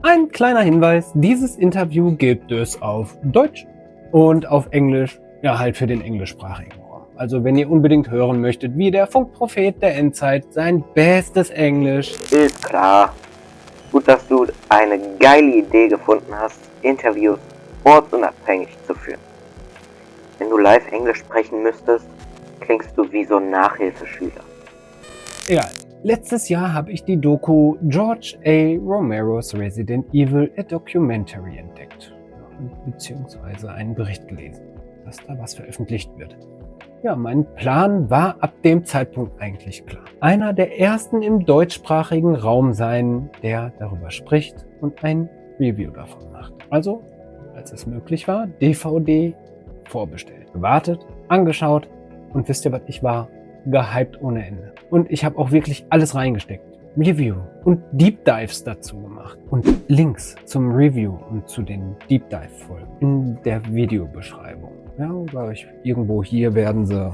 Ein kleiner Hinweis, dieses Interview gibt es auf Deutsch und auf Englisch, ja halt für den englischsprachigen Raum. Also wenn ihr unbedingt hören möchtet, wie der Funk-Prophet der Endzeit sein bestes Englisch... Ist klar. Gut, dass du eine geile Idee gefunden hast, Interviews ortsunabhängig zu führen. Wenn du live Englisch sprechen müsstest, klingst du wie so ein Nachhilfeschüler. Egal. Letztes Jahr habe ich die Doku George A. Romero's Resident Evil, a Documentary entdeckt. Beziehungsweise einen Bericht gelesen, dass da was veröffentlicht wird. Ja, mein Plan war ab dem Zeitpunkt eigentlich klar. Einer der ersten im deutschsprachigen Raum sein, der darüber spricht und ein Review davon macht. Also, als es möglich war, DVD vorbestellt, gewartet, angeschaut und wisst ihr, was ich war? Gehypt ohne Ende. Und ich habe auch wirklich alles reingesteckt. Review und Deep Dives dazu gemacht. Und Links zum Review und zu den Deep Dive Folgen in der Videobeschreibung. Ja, gleich irgendwo hier werden sie.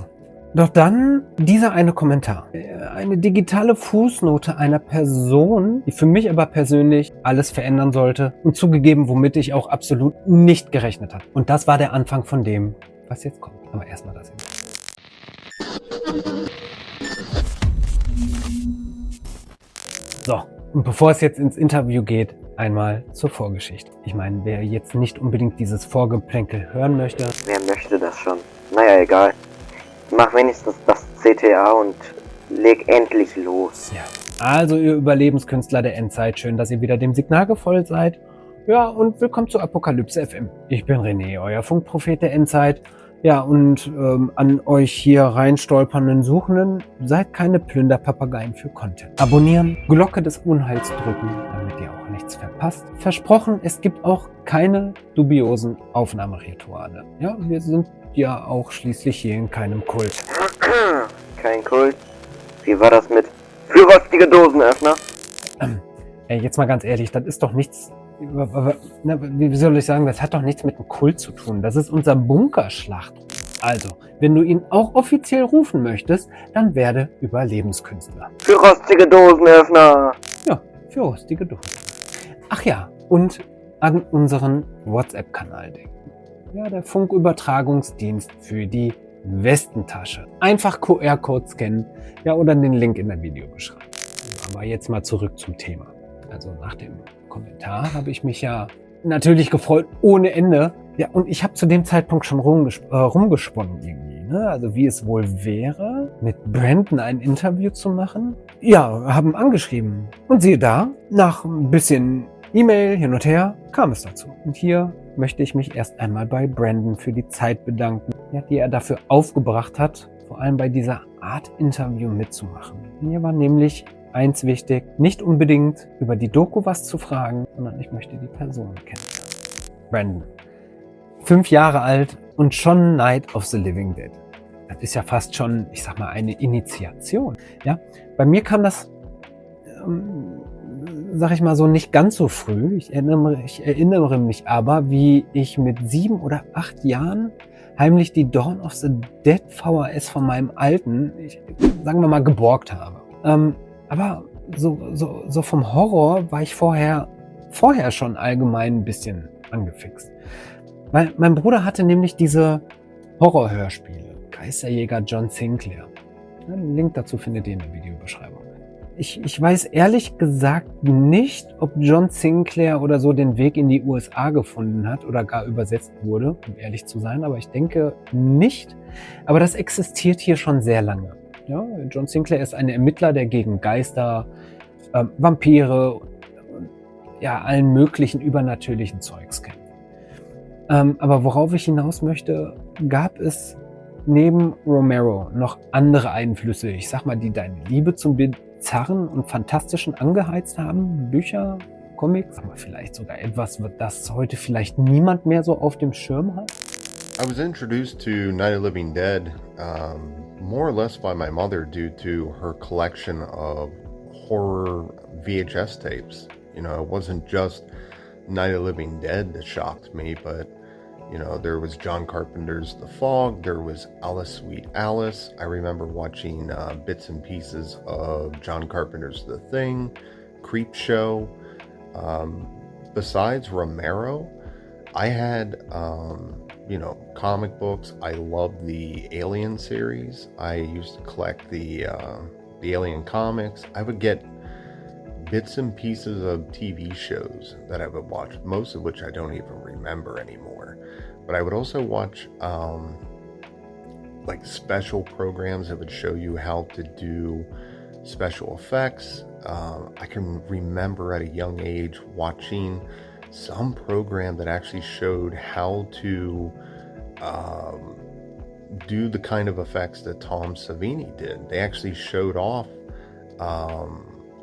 Doch dann dieser eine Kommentar. Eine digitale Fußnote einer Person, die für mich aber persönlich alles verändern sollte. Und zugegeben, womit ich auch absolut nicht gerechnet habe. Und das war der Anfang von dem, was jetzt kommt. Aber erstmal das hier. So, und bevor es jetzt ins Interview geht, einmal zur Vorgeschichte. Ich meine, wer jetzt nicht unbedingt dieses Vorgeplänkel hören möchte... Wer möchte das schon? Naja, egal. Mach wenigstens das CTA und leg endlich los. Ja, also ihr Überlebenskünstler der Endzeit, schön, dass ihr wieder dem Signal gefolgt seid. Ja, und willkommen zu ApokalypseFM. Ich bin René, euer Funk-Prophet der Endzeit. Ja, und an euch hier reinstolpernden Suchenden, seid keine Plünderpapageien für Content. Abonnieren, Glocke des Unheils drücken, damit ihr auch nichts verpasst. Versprochen, es gibt auch keine dubiosen Aufnahmerituale. Ja, wir sind ja auch schließlich hier in keinem Kult. Kein Kult? Wie war das mit für rostige Dosenöffner? Jetzt mal ganz ehrlich, das ist doch nichts... Wie soll ich sagen, das hat doch nichts mit dem Kult zu tun. Das ist unser Bunkerschlacht. Also, wenn du ihn auch offiziell rufen möchtest, dann werde Überlebenskünstler. Für rostige Dosenöffner! Ja, für rostige Dosenöffner. Ach ja, und an unseren WhatsApp-Kanal denken. Ja, der Funkübertragungsdienst für die Westentasche. Einfach QR-Code scannen, ja, oder den Link in der Videobeschreibung. Aber jetzt mal zurück zum Thema. Also nach dem Kommentar habe ich mich ja natürlich gefreut ohne Ende. Ja, und ich habe zu dem Zeitpunkt schon rumgesponnen irgendwie. Ne? Also wie es wohl wäre, mit Brandon ein Interview zu machen. Ja, haben angeschrieben. Und siehe da, nach ein bisschen E-Mail hin und her kam es dazu. Und hier möchte ich mich erst einmal bei Brandon für die Zeit bedanken, ja, die er dafür aufgebracht hat, vor allem bei dieser Art Interview mitzumachen. Mir war nämlich eins wichtig, nicht unbedingt über die Doku was zu fragen, sondern ich möchte die Person kennenlernen. Brandon, 5 Jahre alt und schon Night of the Living Dead. Das ist ja fast schon, ich sag mal, eine Initiation. Ja, bei mir kam das, sag ich mal so, nicht ganz so früh. Ich erinnere mich aber, wie ich mit 7 oder 8 Jahren heimlich die Dawn of the Dead VHS von meinem Alten, sagen wir mal, geborgt habe. Aber so vom Horror war ich vorher schon allgemein ein bisschen angefixt. Weil mein Bruder hatte nämlich diese Horrorhörspiele. Geisterjäger John Sinclair. Den Link dazu findet ihr in der Videobeschreibung. Ich weiß ehrlich gesagt nicht, ob John Sinclair oder so den Weg in die USA gefunden hat oder gar übersetzt wurde, um ehrlich zu sein. Aber ich denke nicht. Aber das existiert hier schon sehr lange. Ja, John Sinclair ist ein Ermittler, der gegen Geister, Vampire und ja, allen möglichen übernatürlichen Zeugs kämpft. Aber worauf ich hinaus möchte, gab es neben Romero noch andere Einflüsse, ich sag mal, die deine Liebe zum Bizarren und Fantastischen angeheizt haben? Bücher, Comics, aber vielleicht sogar etwas, das heute vielleicht niemand mehr so auf dem Schirm hat? I was introduced to Night of the Living Dead more or less by my mother due to her collection of horror VHS tapes. You know, it wasn't just Night of the Living Dead that shocked me, but, you know, there was John Carpenter's The Fog, there was Alice Sweet Alice. I remember watching bits and pieces of John Carpenter's The Thing, Creepshow, besides Romero, I had, comic books. I loved the Alien series. I used to collect the Alien comics. I would get bits and pieces of TV shows that I would watch, most of which I don't even remember anymore. But I would also watch special programs that would show you how to do special effects. I can remember at a young age watching some program that actually showed how to do the kind of effects that Tom Savini did. They actually showed off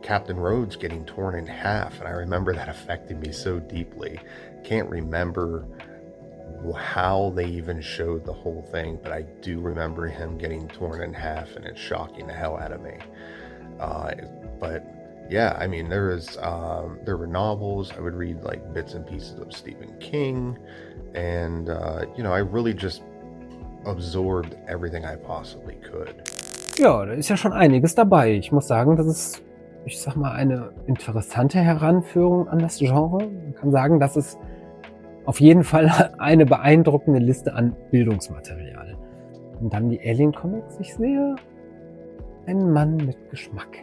Captain Rhodes getting torn in half, and I remember that affected me so deeply. Can't remember how they even showed the whole thing, but I do remember him getting torn in half, and it's shocking the hell out of me. But yeah, I mean, there were novels. I would read like bits and pieces of Stephen King, and I really just absorbed everything I possibly could. Ja, da ist ja schon einiges dabei. Ich muss sagen, das ist, ich sag mal, eine interessante Heranführung an das Genre. Man kann sagen, das ist auf jeden Fall eine beeindruckende Liste an Bildungsmaterial. Und dann die Alien-Comics. Ich sehe einen Mann mit Geschmack.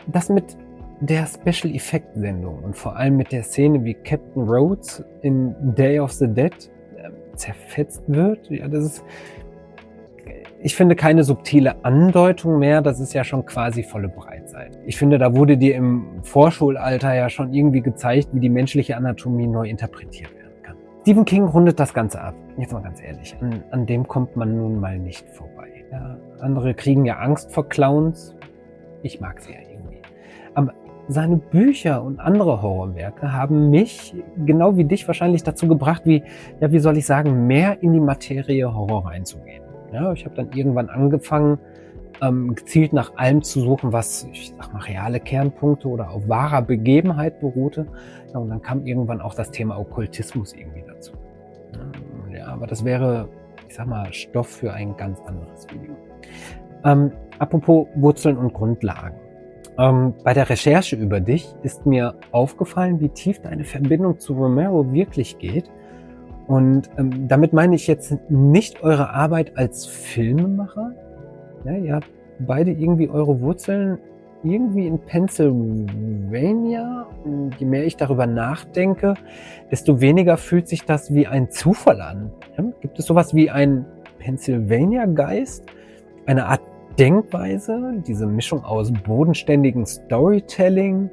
Das mit der Special-Effekt-Sendung und vor allem mit der Szene, wie Captain Rhodes in Day of the Dead zerfetzt wird, ja, das ist, ich finde, keine subtile Andeutung mehr, das ist ja schon quasi volle Breitseite. Ich finde, da wurde dir im Vorschulalter ja schon irgendwie gezeigt, wie die menschliche Anatomie neu interpretiert werden kann. Stephen King rundet das Ganze ab. Jetzt mal ganz ehrlich, an dem kommt man nun mal nicht vorbei. Ja, andere kriegen ja Angst vor Clowns. Ich mag sie ja irgendwie. Aber seine Bücher und andere Horrorwerke haben mich, genau wie dich, wahrscheinlich dazu gebracht, wie soll ich sagen, mehr in die Materie Horror reinzugehen. Ja, ich habe dann irgendwann angefangen, gezielt nach allem zu suchen, was, ich sag mal, reale Kernpunkte oder auf wahrer Begebenheit beruhte. Ja, und dann kam irgendwann auch das Thema Okkultismus irgendwie dazu. Ja, aber das wäre, ich sag mal, Stoff für ein ganz anderes Video. Apropos Wurzeln und Grundlagen. Bei der Recherche über dich ist mir aufgefallen, wie tief deine Verbindung zu Romero wirklich geht. Und damit meine ich jetzt nicht eure Arbeit als Filmemacher. Ja, ihr habt beide irgendwie eure Wurzeln irgendwie in Pennsylvania. Und je mehr ich darüber nachdenke, desto weniger fühlt sich das wie ein Zufall an. Ja? Gibt es sowas wie ein Pennsylvania-Geist? Eine Art Denkweise, diese Mischung aus bodenständigem Storytelling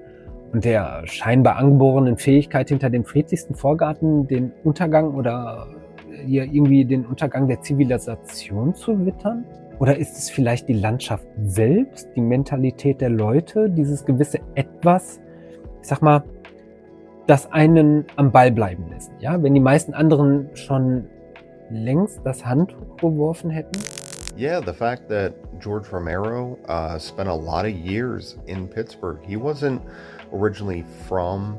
und der scheinbar angeborenen Fähigkeit, hinter dem friedlichsten Vorgarten den Untergang oder irgendwie den Untergang der Zivilisation zu wittern? Oder ist es vielleicht die Landschaft selbst, die Mentalität der Leute, dieses gewisse Etwas, ich sag mal, das einen am Ball bleiben lässt? Ja, wenn die meisten anderen schon längst das Handtuch geworfen hätten? Yeah, the fact that George Romero spent a lot of years in Pittsburgh. He wasn't originally from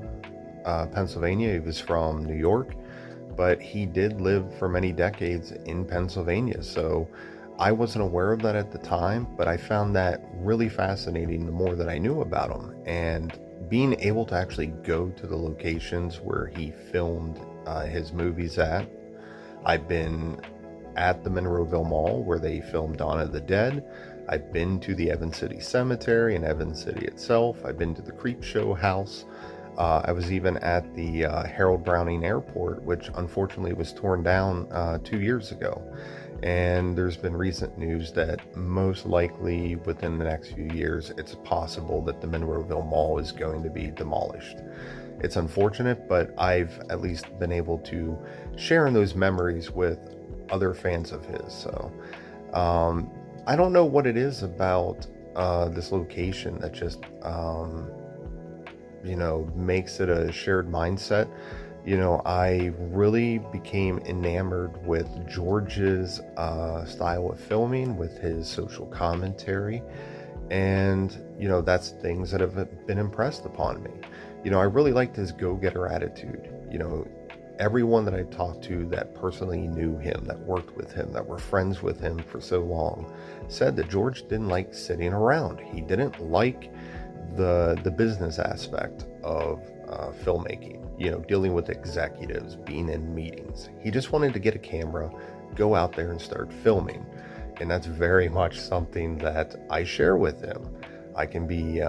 Pennsylvania, he was from New York, but he did live for many decades in Pennsylvania. So I wasn't aware of that at the time, but I found that really fascinating the more that I knew about him. And being able to actually go to the locations where he filmed his movies at. I've been at the Monroeville Mall where they filmed Dawn of the Dead. I've been to the Evans City Cemetery and Evans City itself. I've been to the Creepshow House. I was even at the Harold Browning Airport, which unfortunately was torn down 2 years ago. And there's been recent news that most likely within the next few years, it's possible that the Monroeville Mall is going to be demolished. It's unfortunate, but I've at least been able to share in those memories with other fans of his. So I don't know what it is about this location that just makes it a shared mindset. I really became enamored with George's style of filming, with his social commentary, and that's things that have been impressed upon me. I really liked his go-getter attitude. Everyone that I talked to that personally knew him, that worked with him, that were friends with him for so long, said that George didn't like sitting around. He didn't like the business aspect of filmmaking, dealing with executives, being in meetings. He just wanted to get a camera, go out there and start filming. And that's very much something that I share with him. I can be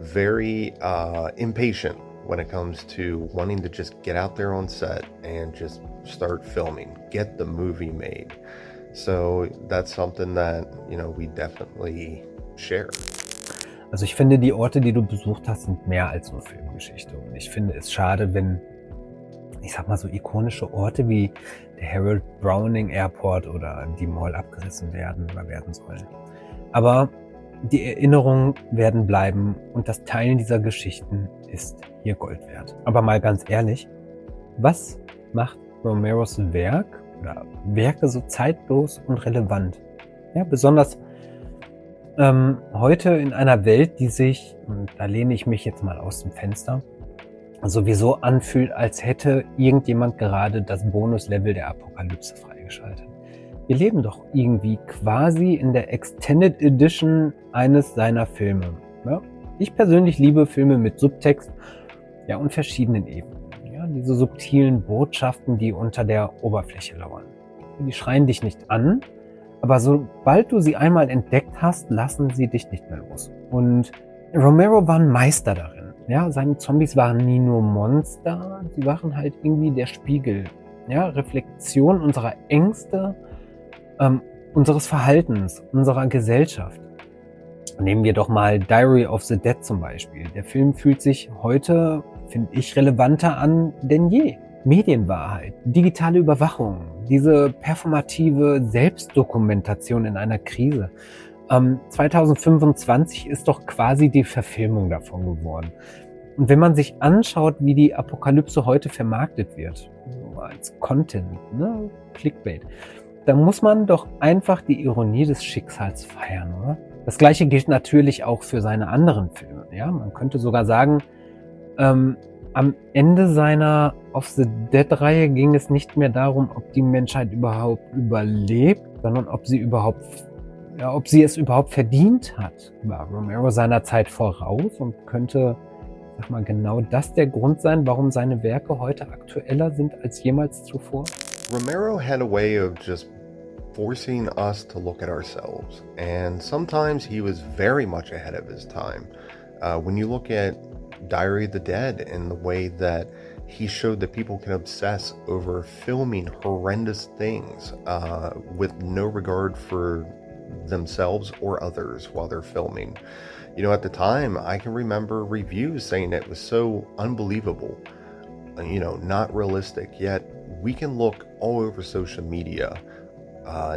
very impatient when it comes to wanting to just get out there on set and just start filming, get the movie made. So that's something that, we definitely share. Also ich finde, die Orte, die du besucht hast, sind mehr als nur Filmgeschichte. Und ich finde es schade, wenn, ich sag mal, so ikonische Orte wie der Harold Browning Airport oder die Mall abgerissen werden oder werden sollen. Aber die Erinnerungen werden bleiben und das Teilen dieser Geschichten ist hier Gold wert. Aber mal ganz ehrlich, was macht Romeros Werk oder Werke so zeitlos und relevant? Ja, besonders heute in einer Welt, die sich, und da lehne ich mich jetzt mal aus dem Fenster, sowieso anfühlt, als hätte irgendjemand gerade das Bonuslevel der Apokalypse freigeschaltet. Wir leben doch irgendwie quasi in der Extended Edition eines seiner Filme. Ja? Ich persönlich liebe Filme mit Subtext, ja, und verschiedenen Ebenen. Ja? Diese subtilen Botschaften, die unter der Oberfläche lauern. Die schreien dich nicht an, aber sobald du sie einmal entdeckt hast, lassen sie dich nicht mehr los. Und Romero war ein Meister darin. Ja, seine Zombies waren nie nur Monster, sie waren halt irgendwie der Spiegel, ja, Reflexion unserer Ängste, unseres Verhaltens, unserer Gesellschaft. Nehmen wir doch mal Diary of the Dead zum Beispiel. Der Film fühlt sich heute, finde ich, relevanter an denn je. Medienwahrheit, digitale Überwachung, diese performative Selbstdokumentation in einer Krise. 2025 ist doch quasi die Verfilmung davon geworden. Und wenn man sich anschaut, wie die Apokalypse heute vermarktet wird, so als Content, ne, Clickbait, dann muss man doch einfach die Ironie des Schicksals feiern, oder? Das Gleiche gilt natürlich auch für seine anderen Filme. Ja? Man könnte sogar sagen, am Ende seiner Of the Dead-Reihe ging es nicht mehr darum, ob die Menschheit überhaupt überlebt, sondern ob sie es überhaupt verdient hat. War Romero seiner Zeit voraus und könnte, sag mal, genau das der Grund sein, warum seine Werke heute aktueller sind als jemals zuvor? Romero had a way of just forcing us to look at ourselves, and sometimes he was very much ahead of his time. When you look at Diary of the Dead and the way that he showed that people can obsess over filming horrendous things with no regard for themselves or others while they're filming. At the time, I can remember reviews saying it was so unbelievable, not realistic, yet we can look all over social media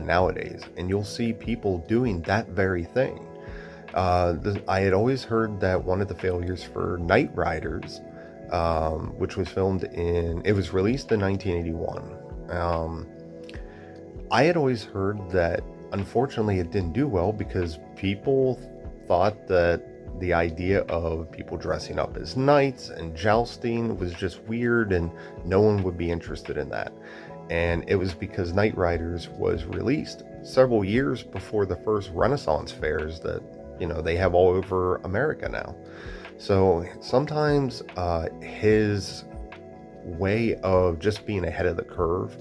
nowadays and you'll see people doing that very thing. I had always heard that one of the failures for Night Riders, which was it was released in 1981. I had always heard that unfortunately it didn't do well because people thought that the idea of people dressing up as knights and jousting was just weird and no one would be interested in that. And it was because Night Riders was released several years before the first Renaissance fairs that they have all over America now. So sometimes his way of just being ahead of the curve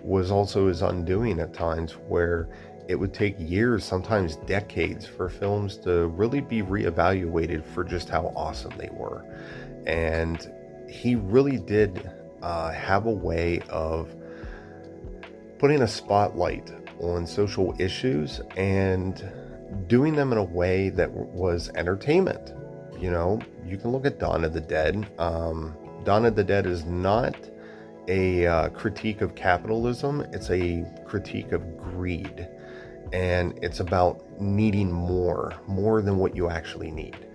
was also his undoing at times, where it would take years, sometimes decades, for films to really be reevaluated for just how awesome they were. And he really did have a way of putting a spotlight on social issues and doing them in a way that was entertainment. You can look at Dawn of the Dead. Dawn of the Dead is not a critique of capitalism. It's a critique of greed. And it's about needing more than what you actually need.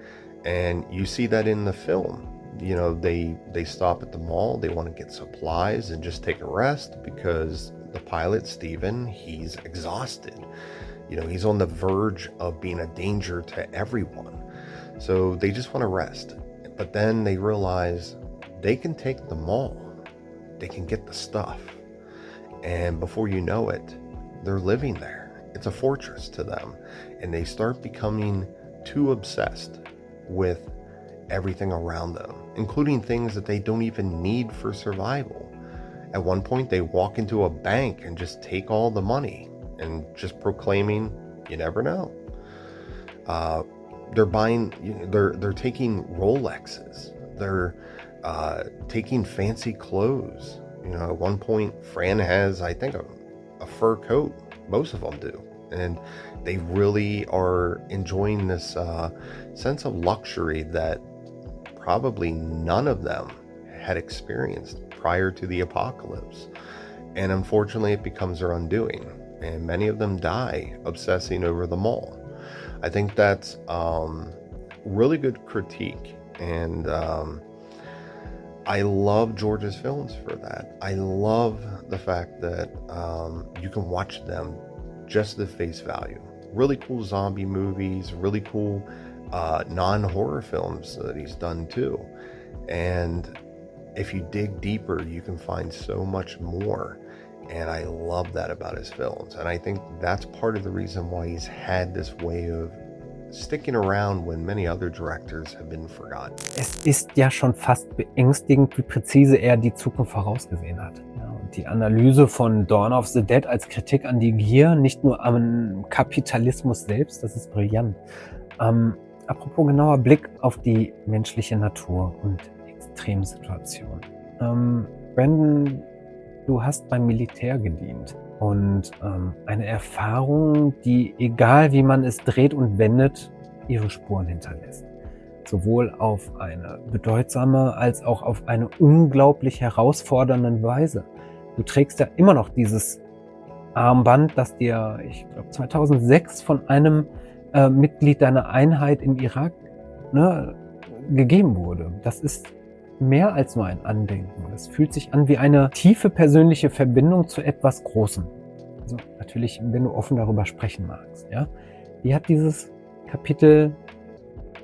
And you see that in the film. They stop at the mall. They want to get supplies and just take a rest because the pilot, Steven, he's exhausted. He's on the verge of being a danger to everyone. So they just want to rest. But then they realize they can take the mall. They can get the stuff. And before you know it, they're living there. It's a fortress to them. And they start becoming too obsessed with everything around them. including things that they don't even need for survival. At one point, they walk into a bank and just take all the money and just proclaiming, you never know. They're taking Rolexes. They're taking fancy clothes. At one point, Fran has, I think, a fur coat. Most of them do. And they really are enjoying this sense of luxury that probably none of them had experienced prior to the apocalypse. And unfortunately, it becomes their undoing. And many of them die obsessing over the mall. I think that's really good critique. And I love George's films for that. I love the fact that you can watch them just at face value. Really cool zombie movies, really cool non-horror films that he's done too. And if you dig deeper, you can find so much more. And I love that about his films. And I think that's part of the reason why he's had this way of sticking around when many other directors have been forgotten. Es ist ja schon fast beängstigend, wie präzise er die Zukunft vorausgesehen hat. Ja, und die Analyse von Dawn of the Dead als Kritik an die Gier, nicht nur am Kapitalismus selbst, das ist brillant. Apropos genauer Blick auf die menschliche Natur und Extremsituationen. Brandon, du hast beim Militär gedient und eine Erfahrung, die, egal wie man es dreht und wendet, ihre Spuren hinterlässt. Sowohl auf eine bedeutsame als auch auf eine unglaublich herausfordernde Weise. Du trägst ja immer noch dieses Armband, das dir, ich glaube, 2006 von einem Mitglied deiner Einheit im Irak gegeben wurde. Das ist mehr als nur ein Andenken. Es fühlt sich an wie eine tiefe persönliche Verbindung zu etwas Großem. Also natürlich, wenn du offen darüber sprechen magst. Ja? Wie hat dieses Kapitel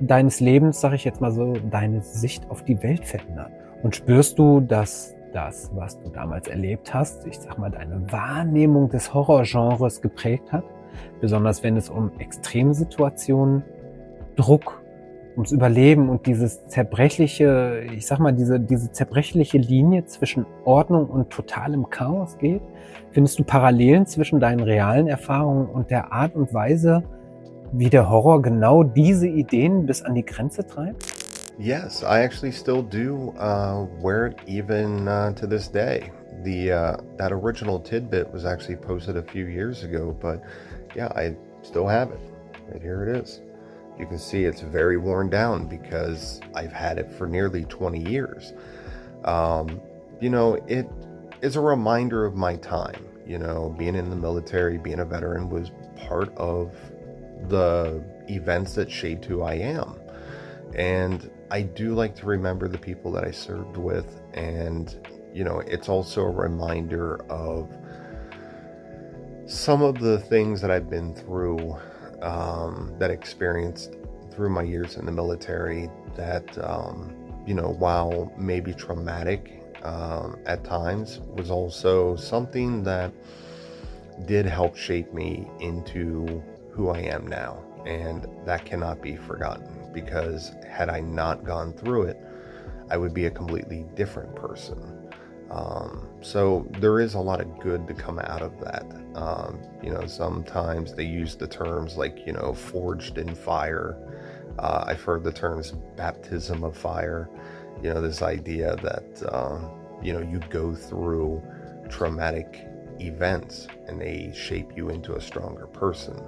deines Lebens, sage ich jetzt mal so, deine Sicht auf die Welt verändert? Und spürst du, dass das, was du damals erlebt hast, ich sag mal, deine Wahrnehmung des Horrorgenres geprägt hat? Besonders wenn es um Extremsituationen, Druck, ums Überleben und dieses zerbrechliche, ich sag mal, diese zerbrechliche Linie zwischen Ordnung und totalem Chaos geht? Findest du Parallelen zwischen deinen realen Erfahrungen und der Art und Weise, wie der Horror genau diese Ideen bis an die Grenze treibt? Yes, I actually still do wear it even to this day. That original tidbit was actually posted a few years ago, but yeah, I still have it. Right here it is. You can see it's very worn down because I've had it for nearly 20 years. It is a reminder of my time. Being in the military, being a veteran was part of the events that shaped who I am. And I do like to remember the people that I served with. And, it's also a reminder of some of the things that I've been through, that experienced through my years in the military that, while maybe traumatic at times, was also something that did help shape me into who I am now. And that cannot be forgotten, because had I not gone through it, I would be a completely different person. So there is a lot of good to come out of that. Sometimes they use the terms like, forged in fire. I've heard the terms baptism of fire. This idea that, you go through traumatic events and they shape you into a stronger person.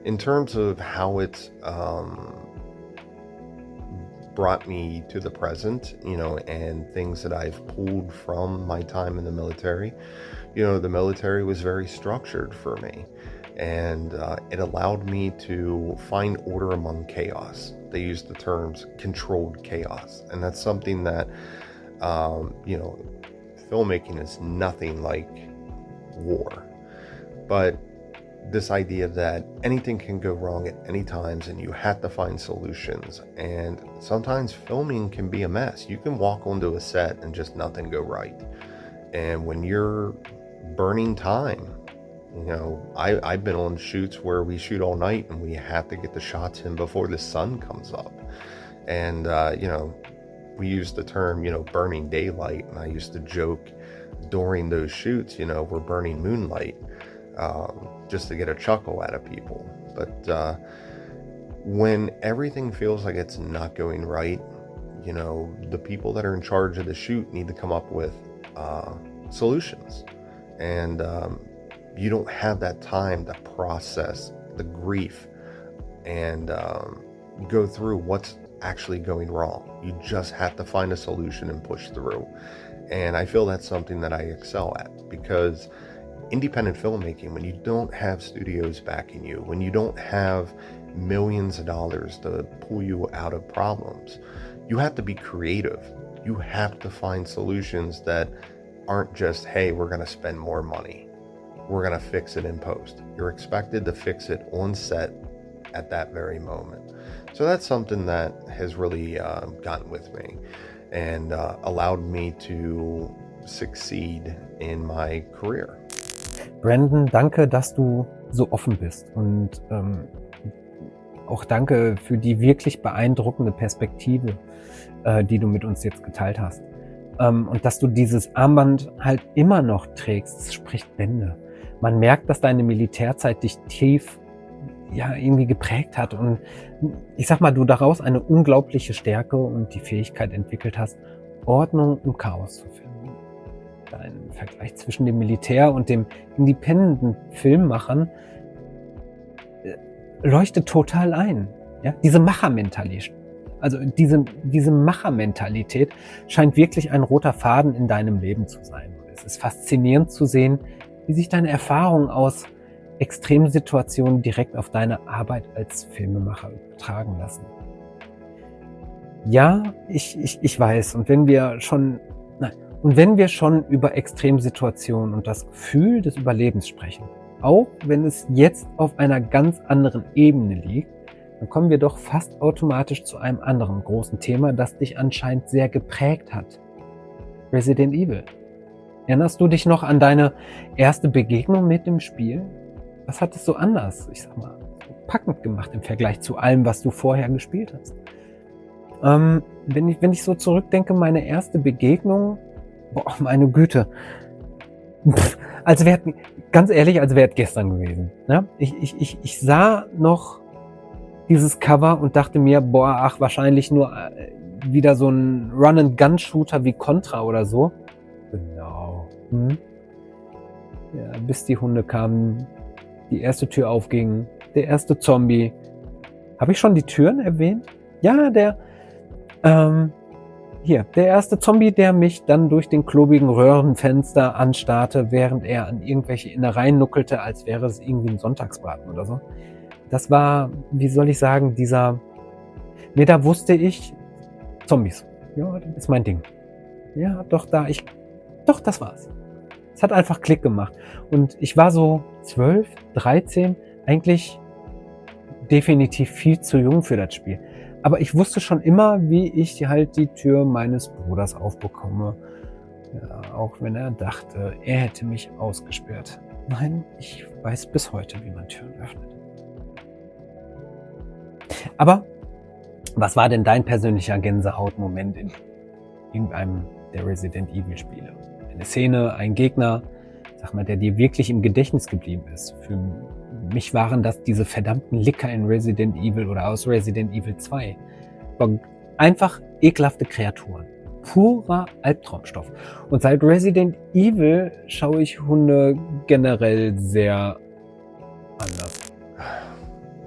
In terms of how it's brought me to the present, and things that I've pulled from my time in the military, the military was very structured for me, and it allowed me to find order among chaos. They use the terms controlled chaos, and that's something that, filmmaking is nothing like war, but this idea that anything can go wrong at any times and you have to find solutions. And sometimes filming can be a mess. You can walk onto a set and just nothing go right. And when you're burning time, I've been on shoots where we shoot all night and we have to get the shots in before the sun comes up. And, we used the term, burning daylight, and I used to joke during those shoots, we're burning moonlight, just to get a chuckle out of people. But when everything feels like it's not going right, the people that are in charge of the shoot need to come up with solutions. And you don't have that time to process the grief and go through what's actually going wrong. You just have to find a solution and push through. And I feel that's something that I excel at, because independent filmmaking, when you don't have studios backing you, when you don't have millions of dollars to pull you out of problems, you have to be creative. You have to find solutions that aren't just, hey, we're going to spend more money, we're going to fix it in post. You're expected to fix it on set at that very moment. So that's something that has really gotten with me and allowed me to succeed in my career. Brandon, danke, dass du so offen bist, und auch danke für die wirklich beeindruckende Perspektive, die du mit uns jetzt geteilt hast. Und dass du dieses Armband halt immer noch trägst, das spricht Bände. Man merkt, dass deine Militärzeit dich tief irgendwie geprägt hat, und ich sag mal, du daraus eine unglaubliche Stärke und die Fähigkeit entwickelt hast, Ordnung im Chaos zu finden. Dein Vergleich zwischen dem Militär und dem independenten Filmmachern leuchtet total ein. Ja? Diese Machermentalität, also diese Machermentalität scheint wirklich ein roter Faden in deinem Leben zu sein. Es ist faszinierend zu sehen, wie sich deine Erfahrungen aus Extremsituationen direkt auf deine Arbeit als Filmemacher übertragen lassen. Ja, ich weiß, und wenn wir schon über Extremsituationen und das Gefühl des Überlebens sprechen, auch wenn es jetzt auf einer ganz anderen Ebene liegt, dann kommen wir doch fast automatisch zu einem anderen großen Thema, das dich anscheinend sehr geprägt hat. Resident Evil. Erinnerst du dich noch an deine erste Begegnung mit dem Spiel? Was hat es so anders, ich sag mal, so packend gemacht im Vergleich zu allem, was du vorher gespielt hast? Wenn ich so zurückdenke, meine erste Begegnung, meine Güte, ganz ehrlich, als wäre es gestern gewesen. Ne? Ich sah noch dieses Cover und dachte mir, wahrscheinlich nur wieder so ein Run-and-Gun-Shooter wie Contra oder so. Genau. Ja, bis die Hunde kamen, die erste Tür aufging, der erste Zombie. Habe ich schon die Türen erwähnt? Ja, der erste Zombie, der mich dann durch den klobigen Röhrenfenster anstarrte, während er an irgendwelche Innereien nuckelte, als wäre es irgendwie ein Sonntagsbraten oder so. Das war, wie soll ich sagen, da wusste ich, Zombies. Ja, das ist mein Ding. Ja, das war's. Es hat einfach Klick gemacht. Und ich war so 12, 13, eigentlich definitiv viel zu jung für das Spiel. Aber ich wusste schon immer, wie ich halt die Tür meines Bruders aufbekomme. Ja, auch wenn er dachte, er hätte mich ausgesperrt. Nein, ich weiß bis heute, wie man Türen öffnet. Aber was war denn dein persönlicher Gänsehautmoment in irgendeinem der Resident Evil Spiele? Eine Szene, ein Gegner, sag mal, der dir wirklich im Gedächtnis geblieben ist. Für mich waren das diese verdammten Licker in Resident Evil oder aus Resident Evil 2. Einfach ekelhafte Kreaturen. Purer Albtraumstoff. Und seit Resident Evil schaue ich Hunde generell sehr anders.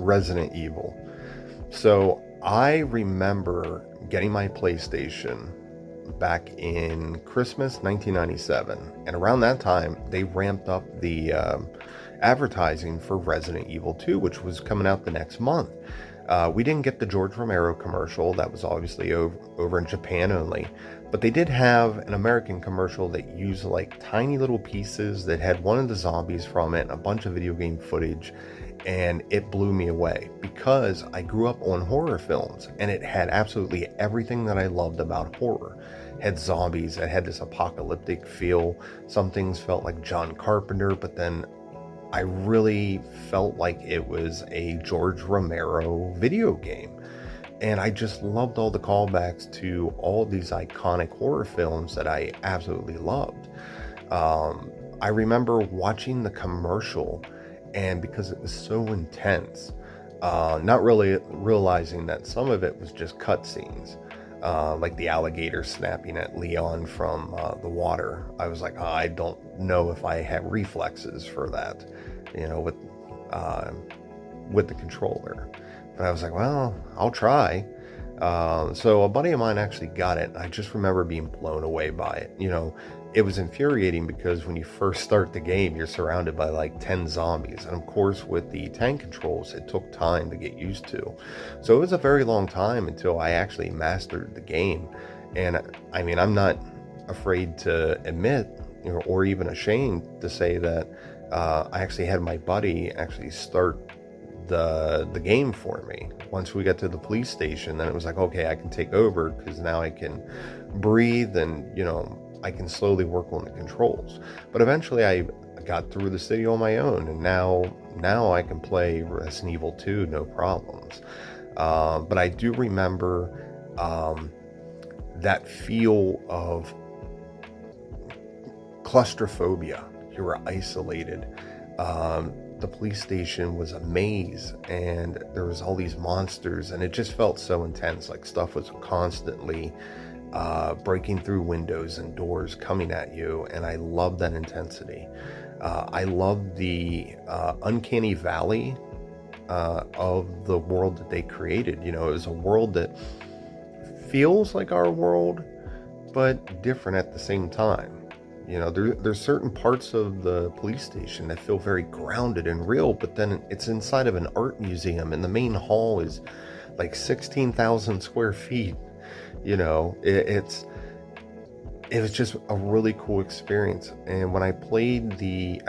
Resident Evil. So I remember getting my PlayStation back in Christmas 1997, and around that time they ramped up the advertising for Resident Evil 2, which was coming out the next month. We didn't get the George Romero commercial, that was obviously over in Japan only, but they did have an American commercial that used like tiny little pieces that had one of the zombies from it and a bunch of video game footage, and it blew me away because I grew up on horror films and it had absolutely everything that I loved about horror. It had zombies, it had this apocalyptic feel, some things felt like John Carpenter, but then I really felt like it was a George Romero video game. And I just loved all the callbacks to all these iconic horror films that I absolutely loved. I remember watching the commercial, and because it was so intense, not really realizing that some of it was just cutscenes, like the alligator snapping at Leon from the water. I was like, I don't know if I have reflexes for that, with the controller. But I was like, well, I'll try. So a buddy of mine actually got it. I just remember being blown away by it. It was infuriating because when you first start the game, you're surrounded by like 10 zombies. And of course, with the tank controls, it took time to get used to. So it was a very long time until I actually mastered the game. And I mean, I'm not afraid to admit, or even ashamed to say that I actually had my buddy actually start the game for me. Once we got to the police station, then it was like, okay, I can take over because now I can breathe and, I can slowly work on the controls. But eventually I got through the city on my own, and now I can play Resident Evil 2 no problems. But I do remember that feel of claustrophobia. You were isolated. The police station was a maze, and there was all these monsters, and it just felt so intense. Like stuff was constantly breaking through windows and doors, coming at you, and I love that intensity. I love the uncanny valley of the world that they created. It was a world that feels like our world, but different at the same time. There's certain parts of the police station that feel very grounded and real, but then it's inside of an art museum, and the main hall is like 16,000 square feet. It was just a really cool experience. And when I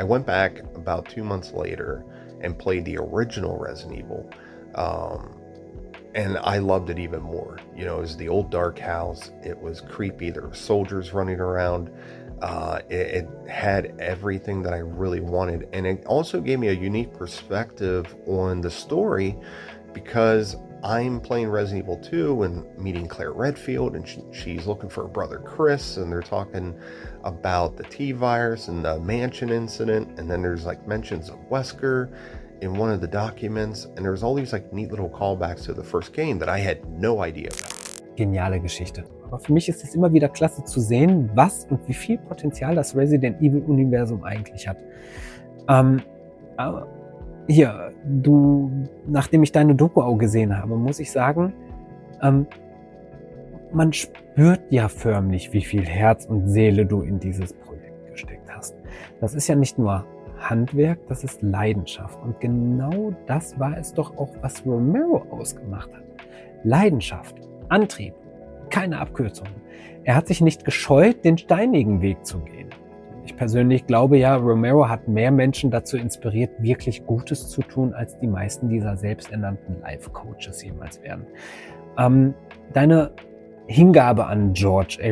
went back about 2 months later and played the original Resident Evil, and I loved it even more. It was the old dark house. It was creepy. There were soldiers running around. It had everything that I really wanted. And it also gave me a unique perspective on the story, because I'm playing Resident Evil 2 and meeting Claire Redfield, and she's looking for her brother Chris, and they're talking about the T-virus and the mansion incident, and then there's like mentions of Wesker in one of the documents, and there's all these like neat little callbacks to the first game that I had no idea about. Geniale Geschichte. Aber für mich ist es immer wieder klasse zu sehen, was und wie viel Potenzial das Resident Evil-Universum eigentlich hat. Hier, nachdem ich deine Doku auch gesehen habe, muss ich sagen, man spürt ja förmlich, wie viel Herz und Seele du in dieses Projekt gesteckt hast. Das ist ja nicht nur Handwerk, das ist Leidenschaft. Und genau das war es doch auch, was Romero ausgemacht hat. Leidenschaft, Antrieb, keine Abkürzungen. Er hat sich nicht gescheut, den steinigen Weg zu gehen. Ich persönlich glaube ja, Romero hat mehr Menschen dazu inspiriert, wirklich Gutes zu tun, als die meisten dieser selbsternannten Life-Coaches jemals werden. Deine Hingabe an George A.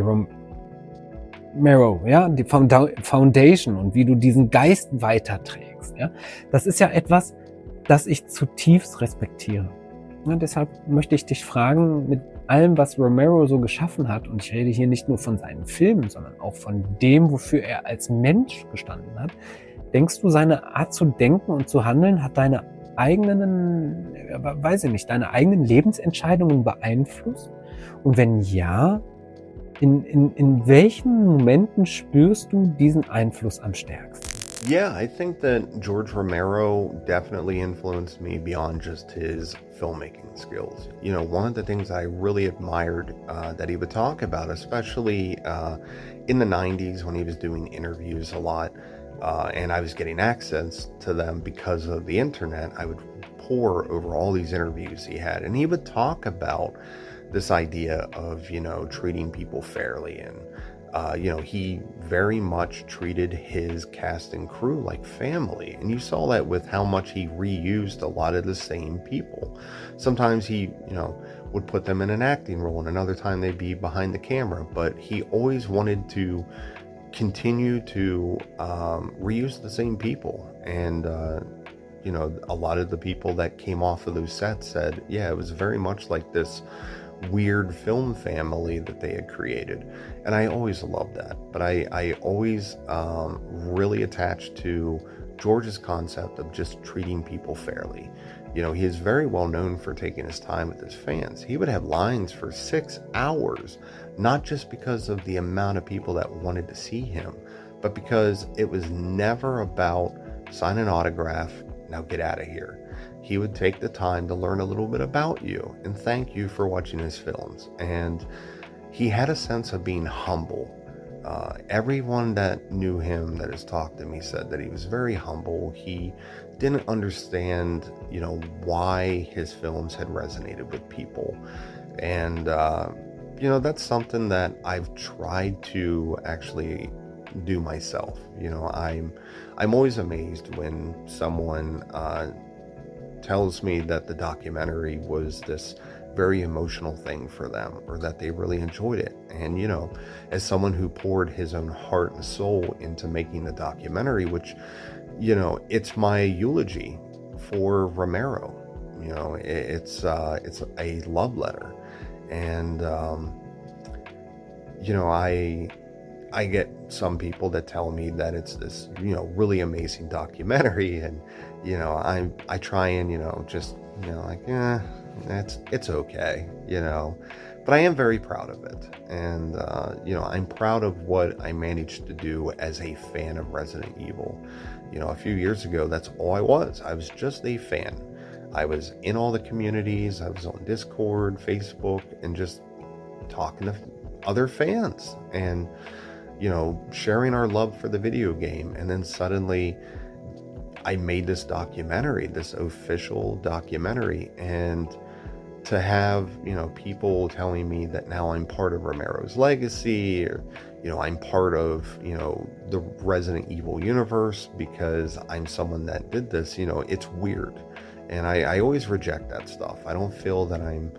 Romero, ja, die Foundation und wie du diesen Geist weiterträgst, ja, das ist ja etwas, das ich zutiefst respektiere. Ja, deshalb möchte ich dich fragen, mit allem, was Romero so geschaffen hat, und ich rede hier nicht nur von seinen Filmen, sondern auch von dem, wofür er als Mensch gestanden hat, denkst du, seine Art zu denken und zu handeln hat deine eigenen Lebensentscheidungen beeinflusst? Und wenn ja, in welchen Momenten spürst du diesen Einfluss am stärksten? Yeah, I think that George Romero definitely influenced me beyond just his filmmaking skills. One of the things I really admired that he would talk about, especially in the 90s when he was doing interviews a lot, and I was getting access to them because of the internet, I would pore over all these interviews he had, and he would talk about this idea of, treating people fairly, and he very much treated his cast and crew like family. And you saw that with how much he reused a lot of the same people. Sometimes he, would put them in an acting role, and another time they'd be behind the camera. But he always wanted to continue to reuse the same people. And a lot of the people that came off of those sets said, yeah, it was very much like this weird film family that they had created. And I always loved that. But I always really attached to George's concept of just treating people fairly. He is very well known for taking his time with his fans. He would have lines for 6 hours, not just because of the amount of people that wanted to see him, but because it was never about sign an autograph, now get out of here. He would take the time to learn a little bit about you and thank you for watching his films. And he had a sense of being humble. Everyone that knew him, that has talked to me, said that he was very humble. He didn't understand, why his films had resonated with people. And, that's something that I've tried to actually do myself. I'm always amazed when someone tells me that the documentary was this very emotional thing for them, or that they really enjoyed it. And as someone who poured his own heart and soul into making the documentary, which it's my eulogy for Romero. It's a love letter. And I get some people that tell me that it's this really amazing documentary, and I try and just like, it's okay, but I am very proud of it. And I'm proud of what I managed to do as a fan of Resident Evil. A few years ago, that's all I was. I was just a fan. I was in all the communities. I was on Discord, Facebook, and just talking to other fans and sharing our love for the video game. And then suddenly I made this documentary, this official documentary, and to have people telling me that now I'm part of Romero's legacy, or I'm part of the Resident Evil universe because I'm someone that did this, it's weird. And I always reject that stuff. I don't feel that I'm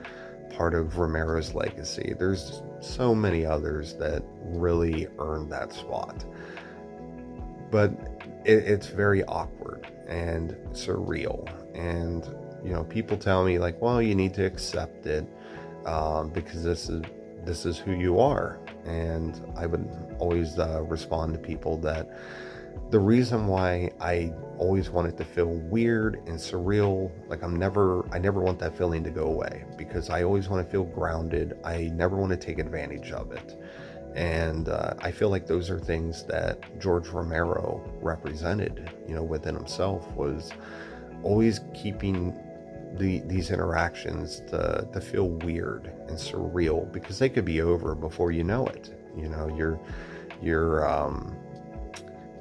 part of Romero's legacy. There's so many others that really earned that spot. But it's very awkward and surreal. And, people tell me like, well, you need to accept it because this is who you are. And I would always respond to people that the reason why I always want it to feel weird and surreal, like I never want that feeling to go away, because I always want to feel grounded. I never want to take advantage of it. And I feel like those are things that George Romero represented, within himself, was always keeping these interactions to feel weird and surreal, because they could be over before you know it. You're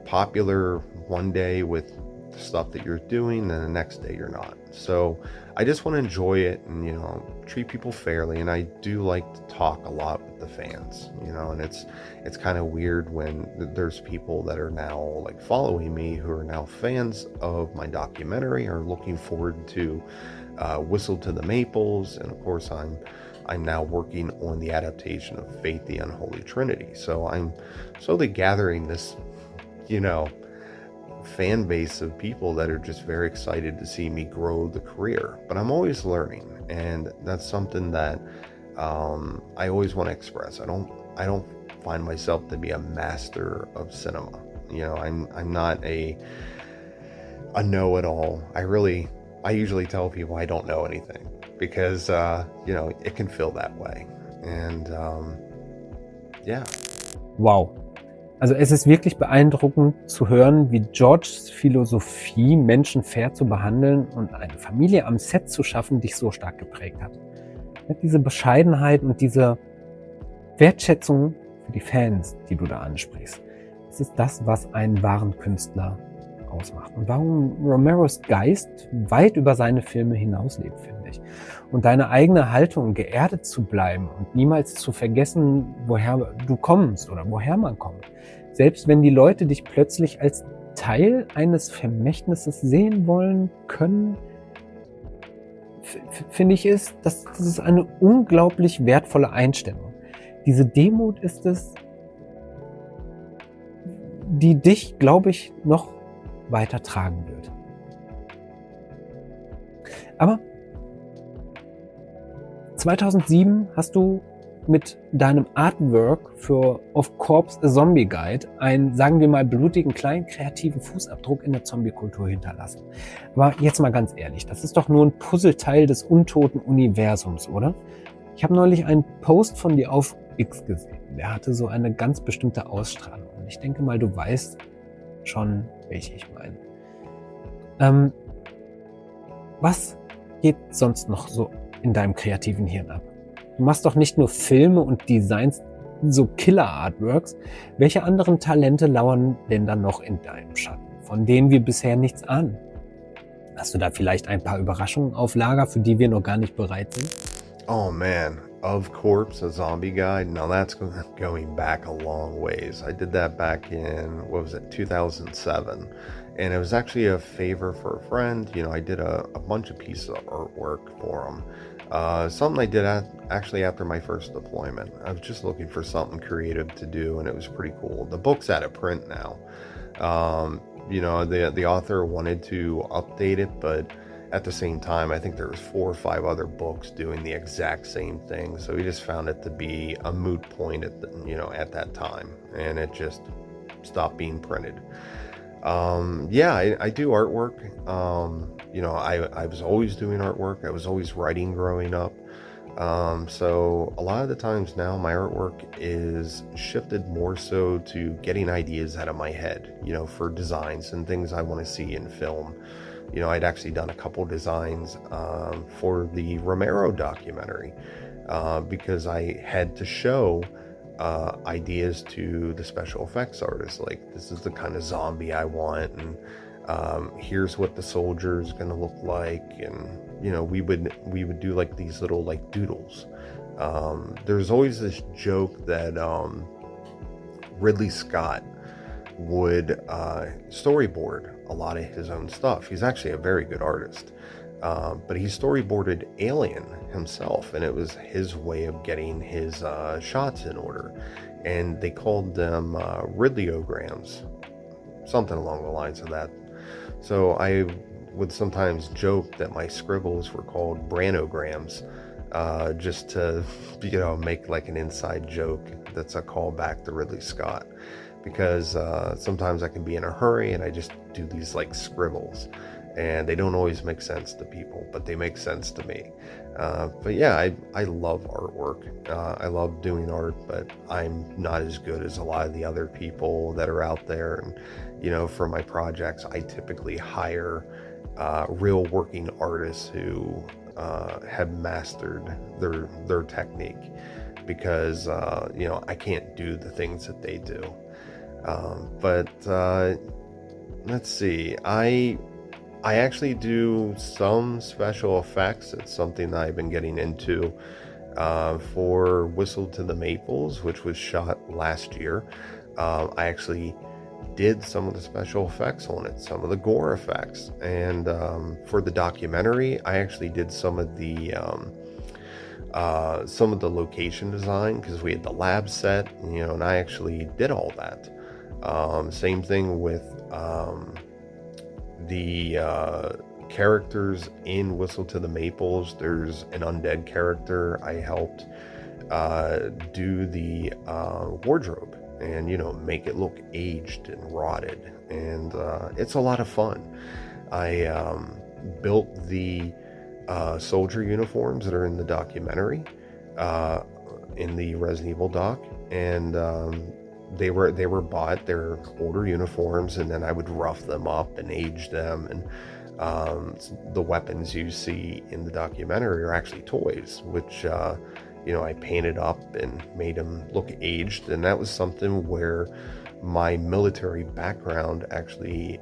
popular one day with the stuff that you're doing, then the next day you're not. So I just want to enjoy it and treat people fairly. And I do like to talk a lot with the fans, and it's kind of weird when there's people that are now like following me who are now fans of my documentary, are looking forward to Whistle to the Maples. And of course I'm now working on the adaptation of Fate the Unholy Trinity. So I'm slowly gathering this fan base of people that are just very excited to see me grow the career. But I'm always learning, and that's something that I always want to express. I don't find myself to be a master of cinema. I'm not a know-it-all. I usually tell people I don't know anything, because it can feel that way. And yeah. Wow. Also es ist wirklich beeindruckend zu hören, wie Georges Philosophie, Menschen fair zu behandeln und eine Familie am Set zu schaffen, dich so stark geprägt hat. Diese Bescheidenheit und diese Wertschätzung für die Fans, die du da ansprichst, das ist das, was einen wahren Künstler ausmacht. Und warum Romeros Geist weit über seine Filme hinauslebt, finde ich. Und deine eigene Haltung, geerdet zu bleiben und niemals zu vergessen, woher du kommst oder woher man kommt. Selbst wenn die Leute dich plötzlich als Teil eines Vermächtnisses sehen wollen können, finde ich, das ist eine unglaublich wertvolle Einstellung. Diese Demut ist es, die dich, glaube ich, noch weiter tragen wird. Aber 2007 hast du mit deinem Artwork für Of Corpse a Zombie Guide einen, sagen wir mal, blutigen, kleinen, kreativen Fußabdruck in der Zombie-Kultur hinterlassen. Aber jetzt mal ganz ehrlich, das ist doch nur ein Puzzleteil des untoten Universums, oder? Ich habe neulich einen Post von dir auf X gesehen. Der hatte so eine ganz bestimmte Ausstrahlung. Und ich denke mal, du weißt schon, welche ich meine. Was geht sonst noch so in deinem kreativen Hirn ab? Du machst doch nicht nur Filme und Designs, so Killer-Artworks. Welche anderen Talente lauern denn dann noch in deinem Schatten, von denen wir bisher nichts ahnen? Hast du da vielleicht ein paar Überraschungen auf Lager, für die wir noch gar nicht bereit sind? Oh man, Of Corpse, a Zombie Guide. Now that's going back a long ways. I did that back in, 2007. And it was actually a favor for a friend. You know, I did a bunch of pieces of artwork for him. Something I did actually after my first deployment. I was just looking for something creative to do, and it was pretty cool. The book's out of print now. You know, the author wanted to update it, but at the same time, I think there was 4 or 5 other books doing the exact same thing. So he just found it to be a moot point at that time, and it just stopped being printed. I do artwork. You know, I was always doing artwork. I was always writing growing up. So a lot of the times now my artwork is shifted more so to getting ideas out of my head, you know, for designs and things I want to see in film. You know, I'd actually done a couple designs for the Romero documentary because I had to show ideas to the special effects artists, like this is the kind of zombie I want, and here's what the soldier is going to look like, and you know, we would do like these little like doodles. There's always this joke that Ridley Scott would storyboard a lot of his own stuff. He's actually a very good artist, but he storyboarded Alien himself, and it was his way of getting his shots in order, and they called them Ridleyograms, something along the lines of that. So I would sometimes joke that my scribbles were called Branograms, just to, you know, make like an inside joke that's a callback to Ridley Scott, because sometimes I can be in a hurry and I just do these like scribbles, and they don't always make sense to people, but they make sense to me. But yeah, I love artwork. I love doing art, but I'm not as good as a lot of the other people that are out there. And, you know, for my projects, I typically hire real working artists who have mastered their technique, because, you know, I can't do the things that they do. But let's see, I actually do some special effects. It's something that I've been getting into for Whistle to the Maples, which was shot last year. I actually did some of the special effects on it, some of the gore effects, and for the documentary, I actually did some of the location design, because we had the lab set, you know, and I actually did all that. Same thing with the characters in Whistle to the Maples. There's an undead character. I helped do the wardrobe and, you know, make it look aged and rotted, and it's a lot of fun. I built the soldier uniforms that are in the documentary in the Resident Evil doc, and they were bought, they're older uniforms, and then I would rough them up and age them, and the weapons you see in the documentary are actually toys, which you know, I painted up and made them look aged. And that was something where my military background actually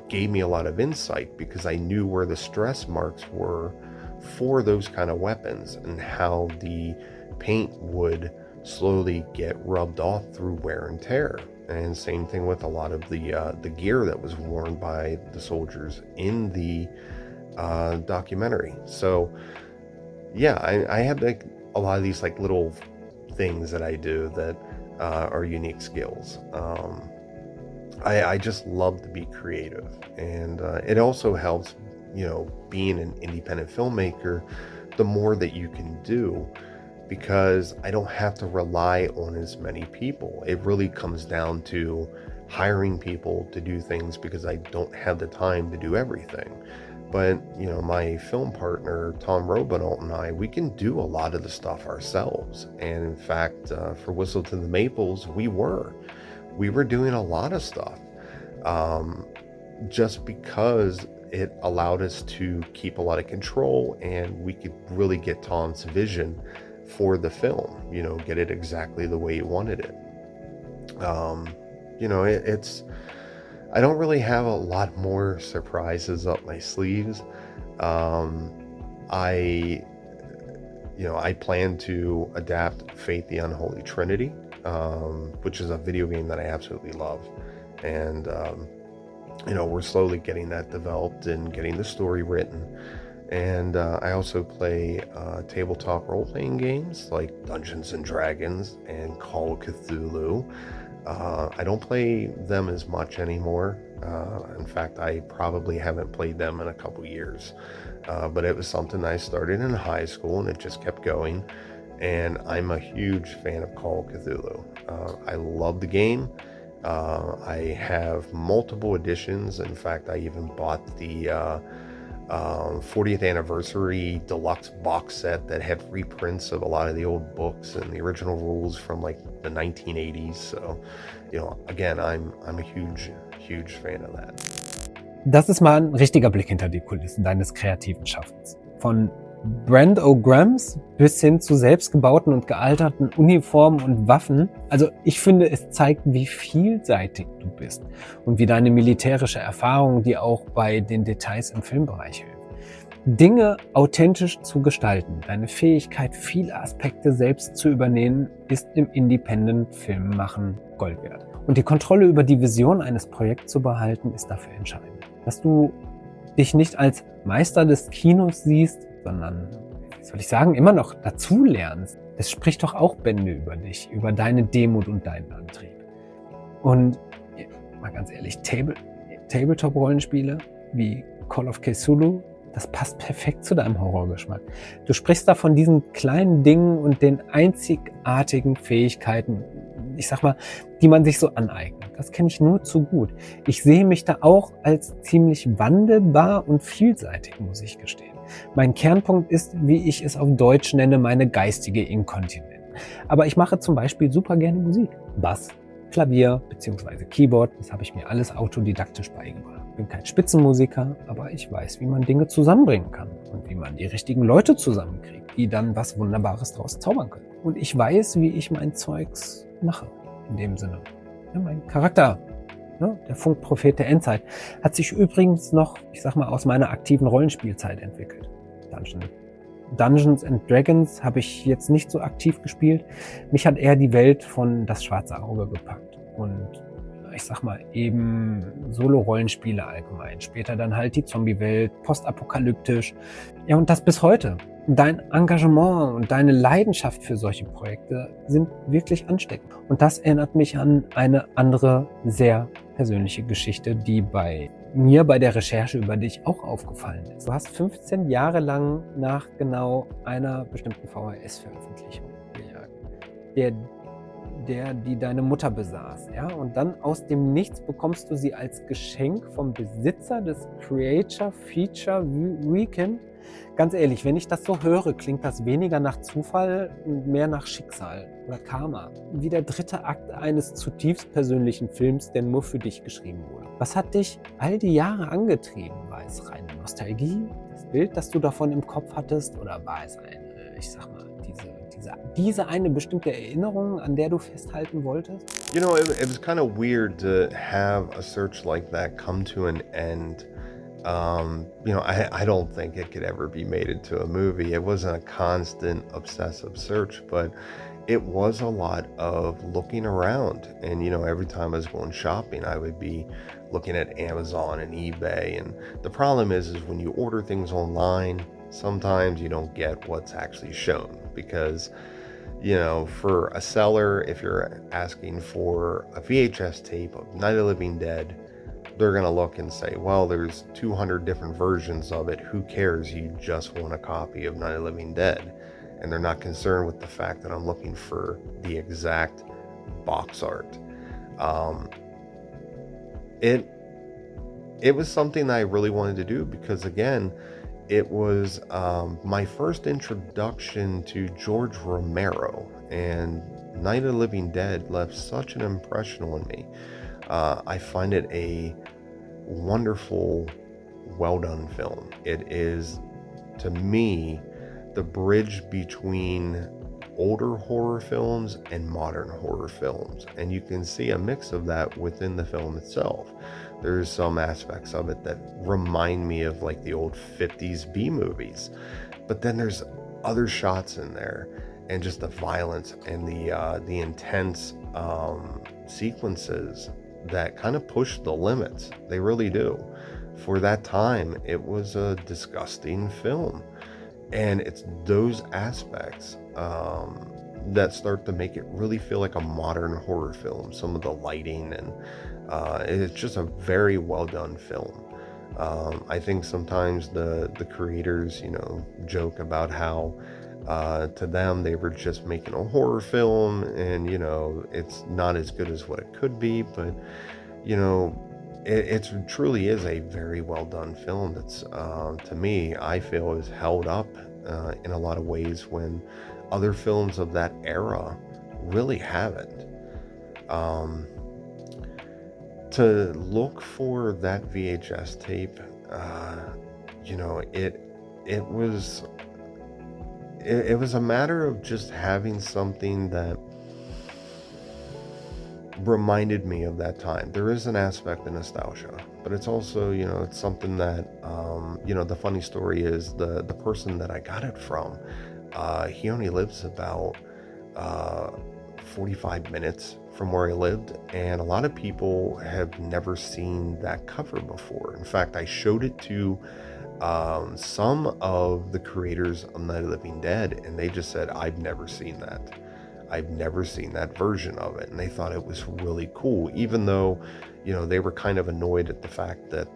gave me a lot of insight, because I knew where the stress marks were for those kind of weapons and how the paint would slowly get rubbed off through wear and tear. And same thing with a lot of the gear that was worn by the soldiers in the documentary. So yeah, I have like a lot of these like little things that I do that are unique skills. I just love to be creative, and it also helps being an independent filmmaker, the more that you can do, because I don't have to rely on as many people. It really comes down to hiring people to do things because I don't have the time to do everything. But, my film partner, Tom Robinault, and I, we can do a lot of the stuff ourselves. And in fact, for Whistle to the Maples, we were doing a lot of stuff, just because it allowed us to keep a lot of control, and we could really get Tom's vision for the film, get it exactly the way he wanted it. I don't really have a lot more surprises up my sleeves. I plan to adapt Fate the Unholy Trinity, which is a video game that I absolutely love. And, we're slowly getting that developed and getting the story written. And I also play tabletop role-playing games like Dungeons and Dragons and Call of Cthulhu. I don't play them as much anymore. In fact, I probably haven't played them in a couple years. But it was something I started in high school, and it just kept going. And I'm a huge fan of Call of Cthulhu. I love the game. I have multiple editions. In fact, I even bought the 40th anniversary deluxe box set that had reprints of a lot of the old books and the original rules from like the 1980s. So, again, I'm a huge Fan of that. Das ist mal ein richtiger Blick hinter die Kulissen deines kreativen Schaffens. Von Brand O'Grams bis hin zu selbstgebauten und gealterten Uniformen und Waffen. Also ich finde, es zeigt, wie vielseitig du bist und wie deine militärische Erfahrung dir auch bei den Details im Filmbereich hilft. Dinge authentisch zu gestalten, deine Fähigkeit, viele Aspekte selbst zu übernehmen, ist im Independent-Filmmachen Gold wert. Und die Kontrolle über die Vision eines Projekts zu behalten, ist dafür entscheidend. Dass du dich nicht als Meister des Kinos siehst, sondern, immer noch dazu lernst. Das spricht doch auch Bände über dich, über deine Demut und deinen Antrieb. Und mal ganz ehrlich, Tabletop-Rollenspiele wie Call of Cthulhu, das passt perfekt zu deinem Horrorgeschmack. Du sprichst da von diesen kleinen Dingen und den einzigartigen Fähigkeiten, die man sich so aneignet. Das kenne ich nur zu gut. Ich sehe mich da auch als ziemlich wandelbar und vielseitig, muss ich gestehen. Mein Kernpunkt ist, wie ich es auf Deutsch nenne, meine geistige Inkontinenz. Aber ich mache zum Beispiel super gerne Musik. Bass, Klavier bzw. Keyboard, das habe ich mir alles autodidaktisch beigebracht. Ich bin kein Spitzenmusiker, aber ich weiß, wie man Dinge zusammenbringen kann und wie man die richtigen Leute zusammenkriegt, die dann was Wunderbares draus zaubern können. Und ich weiß, wie ich mein Zeugs mache, in dem Sinne. Ja, mein Charakter, der Funk-Prophet der Endzeit, hat sich übrigens noch, aus meiner aktiven Rollenspielzeit entwickelt. Dungeons and Dragons habe ich jetzt nicht so aktiv gespielt. Mich hat eher die Welt von Das Schwarze Auge gepackt. Und eben Solo-Rollenspiele allgemein. Später dann halt die Zombie-Welt, postapokalyptisch. Ja, und das bis heute. Dein Engagement und deine Leidenschaft für solche Projekte sind wirklich ansteckend. Und das erinnert mich an eine andere, sehr persönliche Geschichte, die bei mir bei der Recherche über dich auch aufgefallen ist. Du hast 15 Jahre lang nach genau einer bestimmten VHS-Veröffentlichung gejagt, die deine Mutter besaß. Ja? Und dann aus dem Nichts bekommst du sie als Geschenk vom Besitzer des Creature Feature Weekend. Ganz ehrlich, wenn ich das so höre, klingt das weniger nach Zufall und mehr nach Schicksal oder Karma. Wie der dritte Akt eines zutiefst persönlichen Films, der nur für dich geschrieben wurde. Was hat dich all die Jahre angetrieben? War es reine Nostalgie, das Bild, das du davon im Kopf hattest? Oder war es diese eine bestimmte Erinnerung, an der du festhalten wolltest? It was kind of weird to have a search like that come to an end. I don't think it could ever be made into a movie. It wasn't a constant obsessive search, but it was a lot of looking around. And, every time I was going shopping, I would be looking at Amazon and eBay. And the problem is when you order things online, sometimes you don't get what's actually shown because, for a seller, if you're asking for a VHS tape of Night of the Living Dead, they're going to look and say, well, there's 200 different versions of it. Who cares? You just want a copy of Night of the Living Dead. And they're not concerned with the fact that I'm looking for the exact box art. It was something that I really wanted to do because, again, it was my first introduction to George Romero, and Night of the Living Dead left such an impression on me. I find it a wonderful, well-done film. It is, to me, the bridge between older horror films and modern horror films, and you can see a mix of that within the film itself. There's some aspects of it that remind me of like the old 50s B movies, but then there's other shots in there, and just the violence and the intense sequences that kind of push the limits. They really do. For that time, it was a disgusting film. And it's those aspects that start to make it really feel like a modern horror film. Some of the lighting, and it's just a very well done film. I think sometimes the creators, joke about how to them they were just making a horror film, and it's not as good as what it could be, but it truly is a very well done film that's, to me, I feel is held up in a lot of ways when other films of that era really haven't. To look for that VHS tape, it was a matter of just having something that reminded me of that time. There is an aspect of nostalgia, but it's also, it's something that, the funny story is the person that I got it from, he only lives about 45 minutes from where I lived, and a lot of people have never seen that cover before. In fact, I showed it to some of the creators of Night of the Living Dead, and they just said, I've never seen that. I've never seen that version of it. And they thought it was really cool, even though, they were kind of annoyed at the fact that,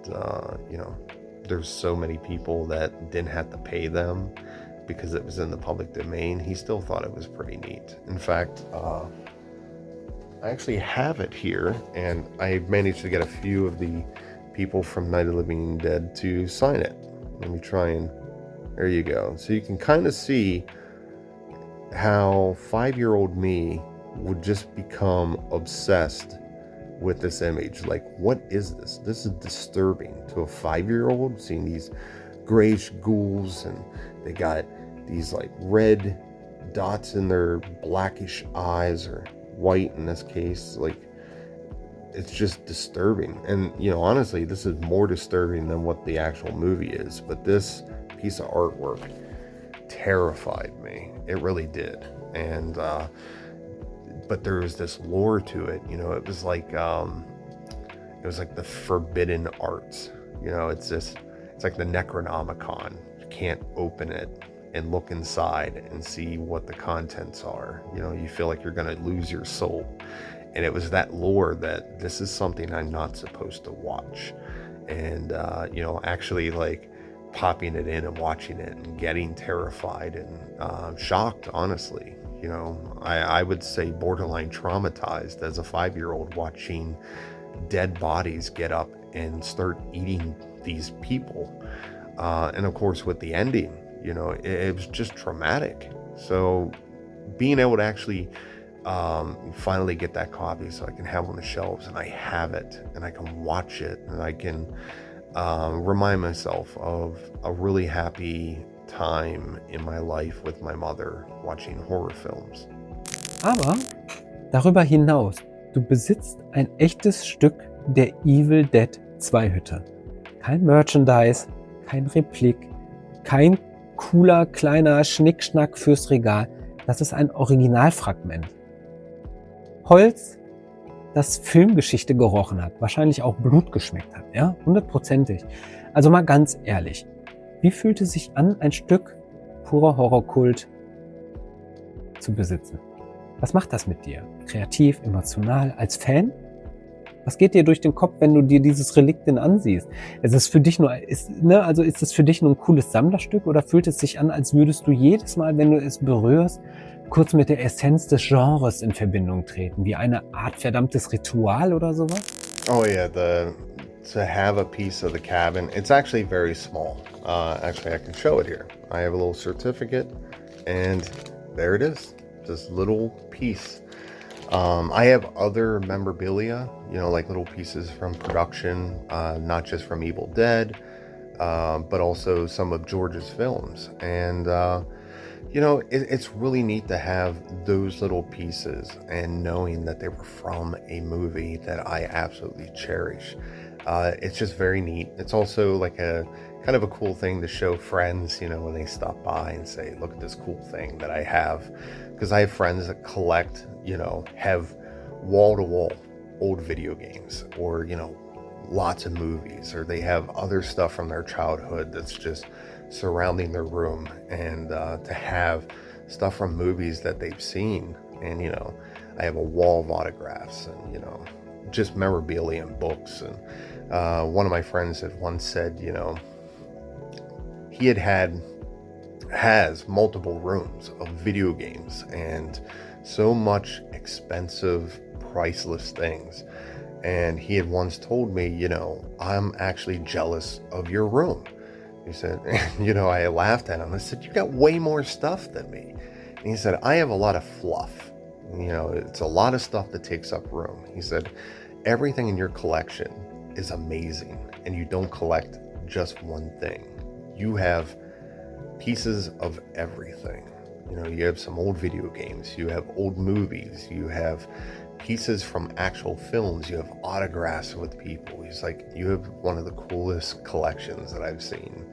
there's so many people that didn't have to pay them because it was in the public domain. He still thought it was pretty neat. In fact, I actually have it here, and I managed to get a few of the people from Night of the Living Dead to sign it. Let me try and, there you go. So you can kind of see how 5-year-old me would just become obsessed with this image. Like, what is this? This is disturbing to a 5-year-old, seeing these grayish ghouls, and they got these like red dots in their blackish eyes, or white in this case. Like, it's just disturbing. And honestly, this is more disturbing than what the actual movie is. But this piece of artwork terrified me. It really did. And but there was this lore to it. It was like the forbidden arts. It's like the Necronomicon. You can't open it and look inside and see what the contents are. You feel like you're going to lose your soul. And it was that lore that this is something I'm not supposed to watch. And actually like popping it in and watching it and getting terrified and shocked, honestly. I would say borderline traumatized as a 5-year-old, watching dead bodies get up and start eating these people. And of course with the ending, it was just traumatic. So being able to actually finally get that copy so I can have it on the shelves, and I have it, and I can watch it, and I can remind myself of a really happy time in my life with my mother watching horror films. Aber darüber hinaus, du besitzt ein echtes Stück der Evil Dead 2 Hütte. Kein Merchandise, kein Replik, kein cooler kleiner Schnickschnack fürs Regal. Das ist ein Originalfragment. Holz, das Filmgeschichte gerochen hat, wahrscheinlich auch Blut geschmeckt hat, ja, 100%. Also mal ganz ehrlich, wie fühlt es sich an, ein Stück purer Horrorkult zu besitzen? Was macht das mit dir? Kreativ, emotional, als Fan? Was geht dir durch den Kopf, wenn du dir dieses Relikt denn ansiehst? Ist es für dich ist es für dich nur ein cooles Sammlerstück oder fühlt es sich an, als würdest du jedes Mal, wenn du es berührst, kurz mit der Essenz des Genres in Verbindung treten, wie eine Art verdammtes Ritual oder sowas? Oh yeah, to have a piece of the cabin, it's actually very small. Actually, I can show it here. I have a little certificate, and there it is, this little piece. I have other memorabilia, like little pieces from production, not just from Evil Dead, but also some of George's films. And, it's really neat to have those little pieces and knowing that they were from a movie that I absolutely cherish. It's just very neat. It's also like a kind of a cool thing to show friends, when they stop by and say, look at this cool thing that I have. Because I have friends that collect, have wall-to-wall old video games or, lots of movies, or they have other stuff from their childhood that's just surrounding their room. And to have stuff from movies that they've seen, and, I have a wall of autographs and, just memorabilia and books. And one of my friends had once said, he has multiple rooms of video games and so much expensive, priceless things. And he had once told me, I'm actually jealous of your room. He said, I laughed at him. I said, you got way more stuff than me. And he said, I have a lot of fluff. It's a lot of stuff that takes up room. He said, everything in your collection is amazing, and you don't collect just one thing. You have pieces of everything. You have some old video games, you have old movies, you have pieces from actual films, you have autographs with people. He's like, you have one of the coolest collections that I've seen.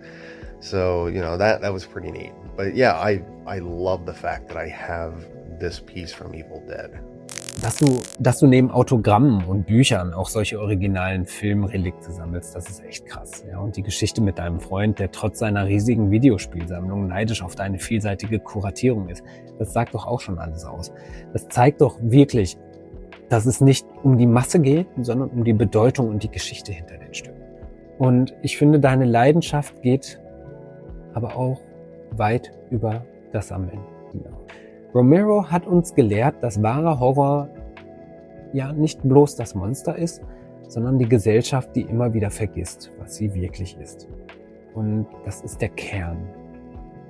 So, that was pretty neat. But yeah, I love the fact that I have this piece from Evil Dead. Dass du neben Autogrammen und Büchern auch solche originalen Filmrelikte sammelst, das ist echt krass. Ja, und die Geschichte mit deinem Freund, der trotz seiner riesigen Videospielsammlung neidisch auf deine vielseitige Kuratierung ist, das sagt doch auch schon alles aus. Das zeigt doch wirklich, dass es nicht um die Masse geht, sondern um die Bedeutung und die Geschichte hinter den Stücken. Und ich finde, deine Leidenschaft geht aber auch weit über das Sammeln hinaus. Romero hat uns gelehrt, dass wahrer Horror ja nicht bloß das Monster ist, sondern die Gesellschaft, die immer wieder vergisst, was sie wirklich ist. Und das ist der Kern,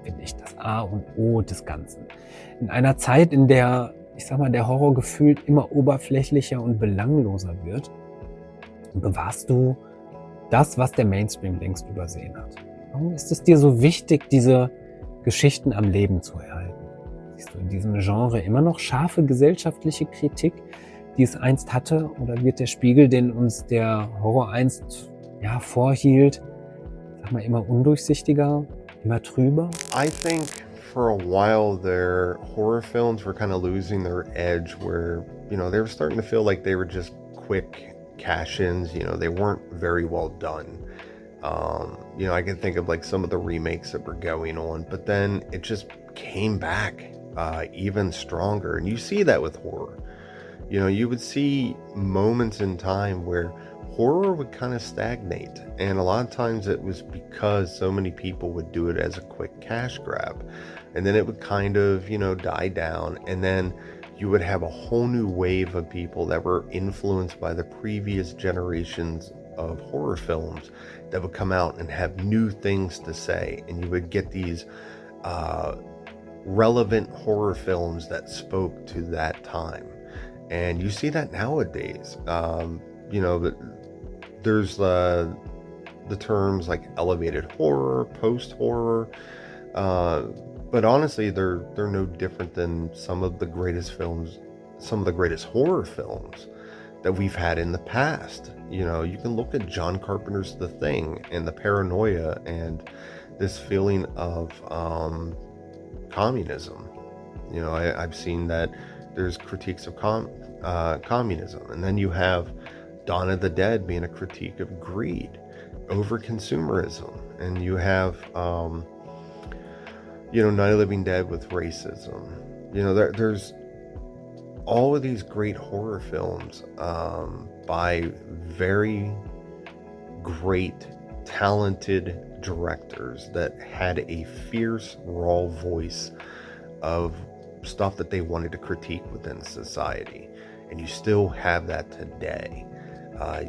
finde ich, das A und O des Ganzen. In einer Zeit, in der, der Horror gefühlt immer oberflächlicher und belangloser wird, bewahrst du das, was der Mainstream längst übersehen hat. Warum ist es dir so wichtig, diese Geschichten am Leben zu erhalten? Siehst du in diesem Genre immer noch scharfe gesellschaftliche Kritik, die es einst hatte? Oder wird der Spiegel, den uns der Horror einst vorhielt, immer undurchsichtiger, immer trüber? I think for a while their horror films were kind of losing their edge where, they were starting to feel like they were just quick cash-ins, they weren't very well done. I can think of like some of the remakes that were going on, but then it just came back even stronger. And you see that with horror. You would see moments in time where horror would kind of stagnate. And a lot of times it was because so many people would do it as a quick cash grab. And then it would kind of, die down. And then you would have a whole new wave of people that were influenced by the previous generations of horror films that would come out and have new things to say. And you would get these relevant horror films that spoke to that time. And you see that nowadays. There's the terms like elevated horror, post-horror, but honestly, they're no different than some of the greatest horror films that we've had in the past. You can look at John Carpenter's The Thing and the paranoia and this feeling of communism. I've seen that there's critiques of communism, and then you have Dawn of the Dead being a critique of greed, over consumerism, and you have Night of the Living Dead with racism. There's all of these great horror films by very great, talented directors that had a fierce, raw voice of stuff that they wanted to critique within society. And you still have that today.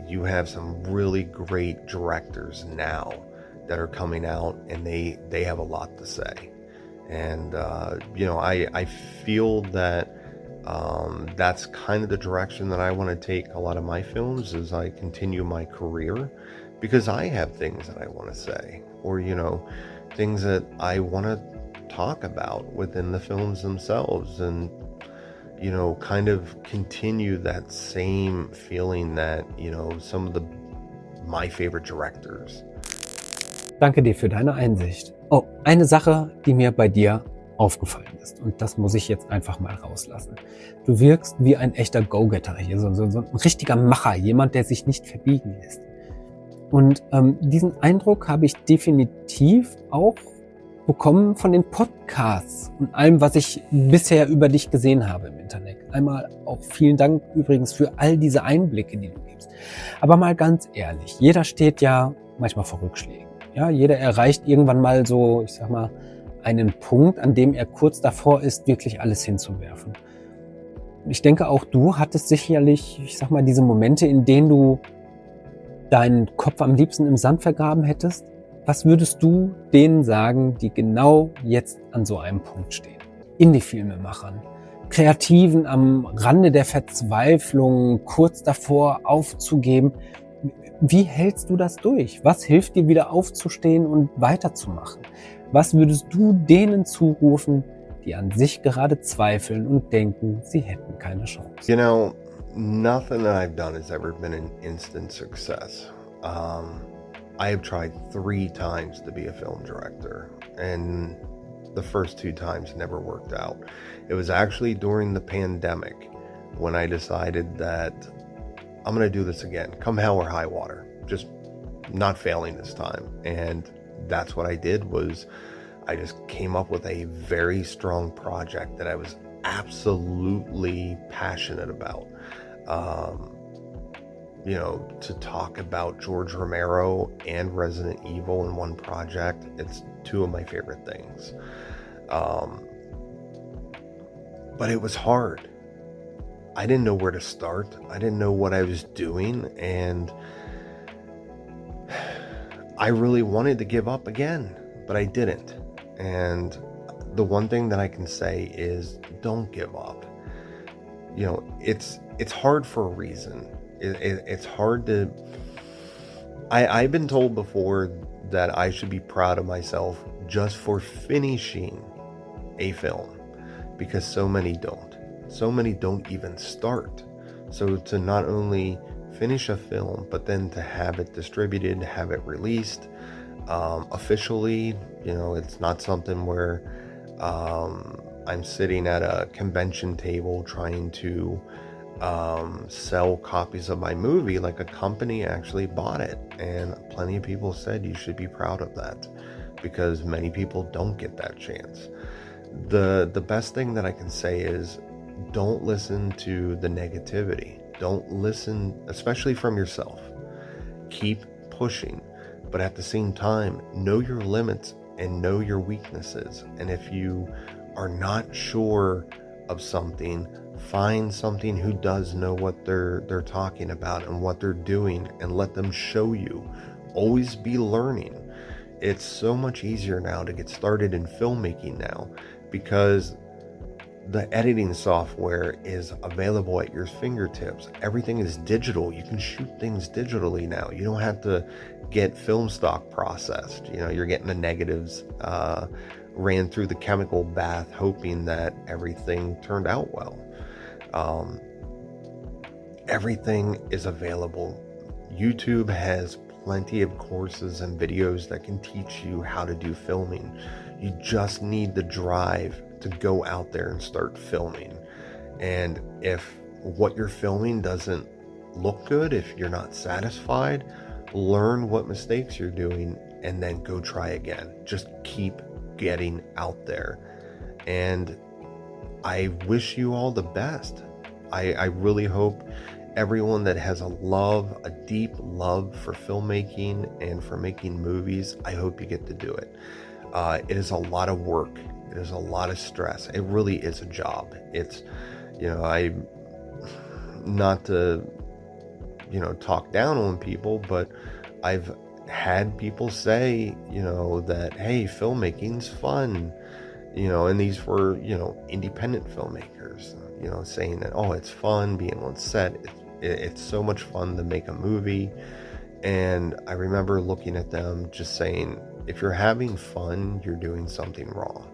You have some really great directors now that are coming out, and they have a lot to say. And I feel that that's kind of the direction that I want to take a lot of my films as I continue my career, because I have things that I want to say, or things that I want to talk about within the films themselves, and kind of continue that same feeling that some of my favorite directors. Danke dir für deine Einsicht. Oh, eine Sache, die mir bei dir aufgefallen ist, und das muss ich jetzt einfach mal rauslassen. Du wirkst wie ein echter Go-Getter hier, so ein richtiger Macher, jemand, der sich nicht verbiegen lässt. Und diesen Eindruck habe ich definitiv auch bekommen von den Podcasts und allem, was ich bisher über dich gesehen habe im Internet. Einmal auch vielen Dank übrigens für all diese Einblicke, die du gibst. Aber mal ganz ehrlich, jeder steht ja manchmal vor Rückschlägen. Ja, jeder erreicht irgendwann mal so, ich sag mal, einen Punkt, an dem er kurz davor ist, wirklich alles hinzuwerfen. Ich denke, auch du hattest sicherlich, ich sag mal, diese Momente, in denen du deinen Kopf am liebsten im Sand vergraben hättest. Was würdest du denen sagen, die genau jetzt an so einem Punkt stehen? Indie-Filmemachern, Kreativen am Rande der Verzweiflung, kurz davor aufzugeben. Wie hältst du das durch? Was hilft dir, wieder aufzustehen und weiterzumachen? Was würdest du denen zurufen, die an sich gerade zweifeln und denken, sie hätten keine Chance? Nothing that I've done has ever been an instant success. I have tried 3 times to be a film director, and the first 2 times never worked out. It was actually during the pandemic when I decided that I'm going to do this again, come hell or high water, just not failing this time. And that's what I did. Was I just came up with a very strong project that I was absolutely passionate about. To talk about George Romero and Resident Evil in one project, it's 2 of my favorite things. But it was hard. I didn't know where to start. I didn't know what I was doing, and I really wanted to give up again, but I didn't. And the one thing that I can say is, don't give up. It's hard for a reason. It's hard to... I've been told before that I should be proud of myself just for finishing a film, because so many don't. So many don't even start. So to not only finish a film, but then to have it distributed, have it released officially, it's not something where I'm sitting at a convention table trying to sell copies of my movie. Like, a company actually bought it, and plenty of people said you should be proud of that, because many people don't get that chance. The best thing that I can say is, don't listen to the negativity. Don't listen, especially from yourself. Keep pushing, but at the same time, know your limits and know your weaknesses. And if you are not sure of something, find something who does know what they're talking about and what they're doing, and let them show you. Always be learning. It's so much easier now to get started in filmmaking now, because the editing software is available at your fingertips. Everything is digital. You can shoot things digitally now. You don't have to get film stock processed. You're getting the negatives ran through the chemical bath, hoping that everything turned out well. Everything is available. YouTube has plenty of courses and videos that can teach you how to do filming. You just need the drive to go out there and start filming. And if what you're filming doesn't look good, if you're not satisfied, learn what mistakes you're doing and then go try again. Just keep getting out there. And I wish you all the best. I really hope everyone that has a deep love for filmmaking and for making movies, I hope you get to do it. It is a lot of work. It is a lot of stress. It really is a job. It's, I, not to, talk down on people, but I've had people say, that, hey, filmmaking's fun, and these were, independent filmmakers, saying that, oh, it's fun being on set. It's so much fun to make a movie. And I remember looking at them just saying, if you're having fun, you're doing something wrong.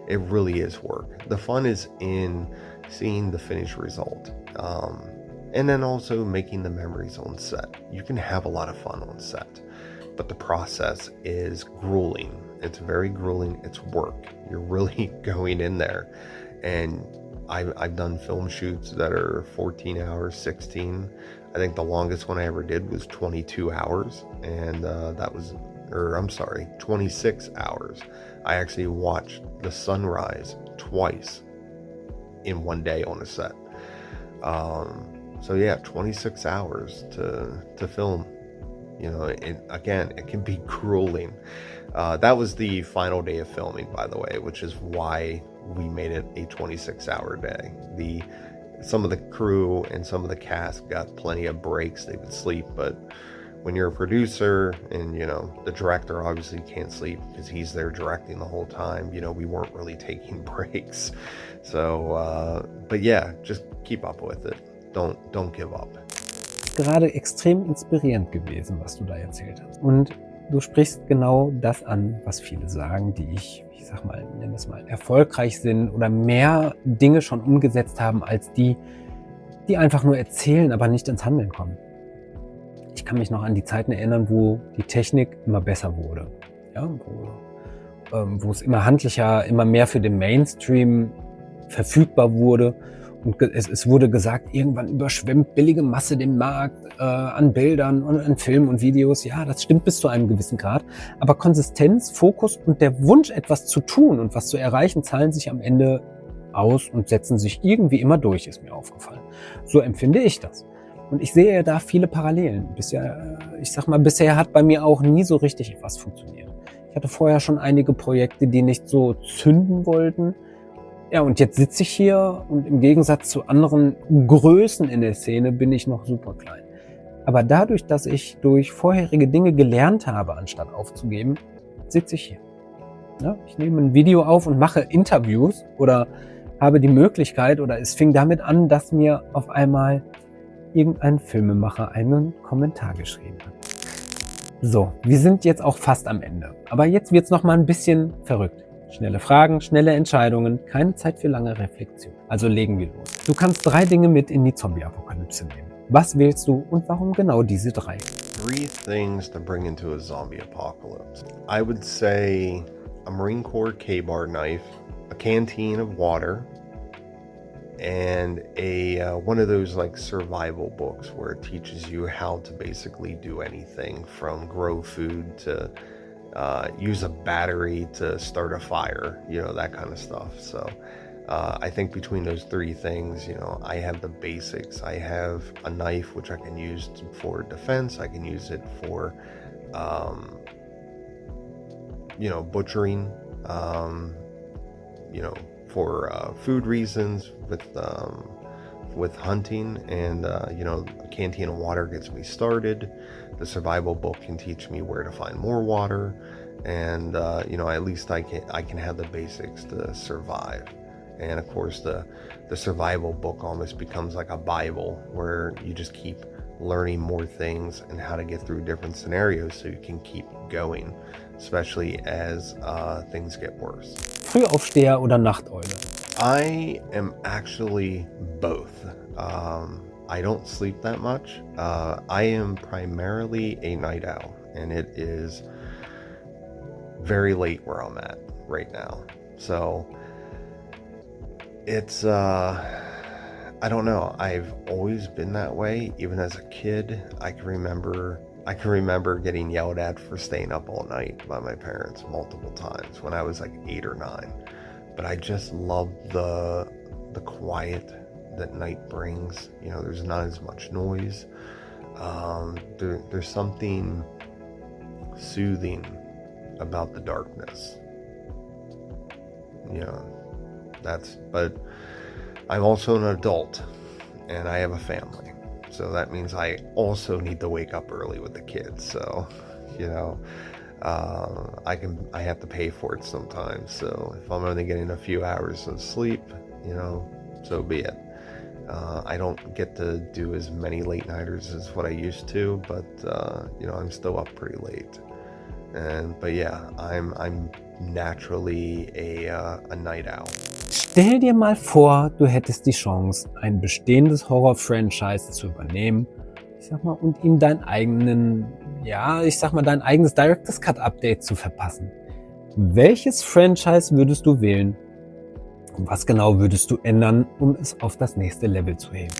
It really is work. The fun is in seeing the finished result. And then also making the memories on set. You can have a lot of fun on set, but the process is grueling. It's very grueling. It's work. You're really going in there. And I've done film shoots that are 14 hours, 16. I think the longest one I ever did was 22 hours. And 26 hours. I actually watched the sunrise twice in one day on a set. So yeah, 26 hours to film. It can be grueling. That was the final day of filming, by the way, which is why we made it a 26-hour day. Some of the crew and some of the cast got plenty of breaks. They would sleep, but when you're a producer and, the director obviously can't sleep because he's there directing the whole time, we weren't really taking breaks. So, but yeah, just keep up with it. Don't give up. Gerade extrem inspirierend gewesen, was du da erzählt hast. Und du sprichst genau das an, was viele sagen, die ich sag mal, nenn es mal, erfolgreich sind oder mehr Dinge schon umgesetzt haben, als die einfach nur erzählen, aber nicht ins Handeln kommen. Ich kann mich noch an die Zeiten erinnern, wo die Technik immer besser wurde. Ja, wo es immer handlicher, immer mehr für den Mainstream verfügbar wurde. Und es wurde gesagt, irgendwann überschwemmt billige Masse den Markt an Bildern und an Filmen und Videos. Ja, das stimmt bis zu einem gewissen Grad. Aber Konsistenz, Fokus und der Wunsch, etwas zu tun und was zu erreichen, zahlen sich am Ende aus und setzen sich irgendwie immer durch, ist mir aufgefallen. So empfinde ich das. Und ich sehe da viele Parallelen. Bisher hat bei mir auch nie so richtig etwas funktioniert. Ich hatte vorher schon einige Projekte, die nicht so zünden wollten. Ja, und jetzt sitze ich hier und im Gegensatz zu anderen Größen in der Szene bin ich noch super klein. Aber dadurch, dass ich durch vorherige Dinge gelernt habe, anstatt aufzugeben, sitze ich hier. Ja, ich nehme ein Video auf und mache Interviews oder habe die Möglichkeit, oder es fing damit an, dass mir auf einmal irgendein Filmemacher einen Kommentar geschrieben hat. So, wir sind jetzt auch fast am Ende. Aber jetzt wird's noch mal ein bisschen verrückt. Schnelle Fragen, schnelle Entscheidungen, keine Zeit für lange Reflexion. Also legen wir los. Du kannst 3 Dinge mit in die Zombie-Apokalypse nehmen. Was wählst du und warum genau diese 3? 3 things to bring into a zombie apocalypse. I would say a Marine Corps K-bar knife, a canteen of water, and one of those like survival books where it teaches you how to basically do anything from grow food to use a battery to start a fire, that kind of stuff. So I think between those 3 things, I have the basics. I have a knife, which I can use for defense. I can use it for, butchering, for food reasons with hunting, and a canteen of water gets me started. The survival book can teach me where to find more water, and at least I can have the basics to survive. And of course the survival book almost becomes like a Bible where you just keep learning more things and how to get through different scenarios so you can keep going, especially as things get worse. Frühaufsteher oder Nachteule? I am actually both. I don't sleep that much. I am primarily a night owl, and it is very late where I'm at right now. So it's, I don't know. I've always been that way. Even as a kid, I can remember getting yelled at for staying up all night by my parents multiple times when I was like 8 or 9. But I just loved the quiet, that night brings. You know, there's not as much noise. There's something soothing about the darkness. You know, but I'm also an adult and I have a family. So that means I also need to wake up early with the kids. So, you know, I have to pay for it sometimes. So if I'm only getting a few hours of sleep, you know, so be it. I don't get to do as many late nighters as what I used to, but you know, I'm still up pretty late. But yeah, I'm naturally a night owl. Stell dir mal vor, du hättest die Chance, ein bestehendes Horror-Franchise zu übernehmen, und ihm dein eigenes Director's Cut Update zu verpassen. Welches Franchise würdest du wählen? Und was genau würdest du ändern, um es auf das nächste Level zu heben?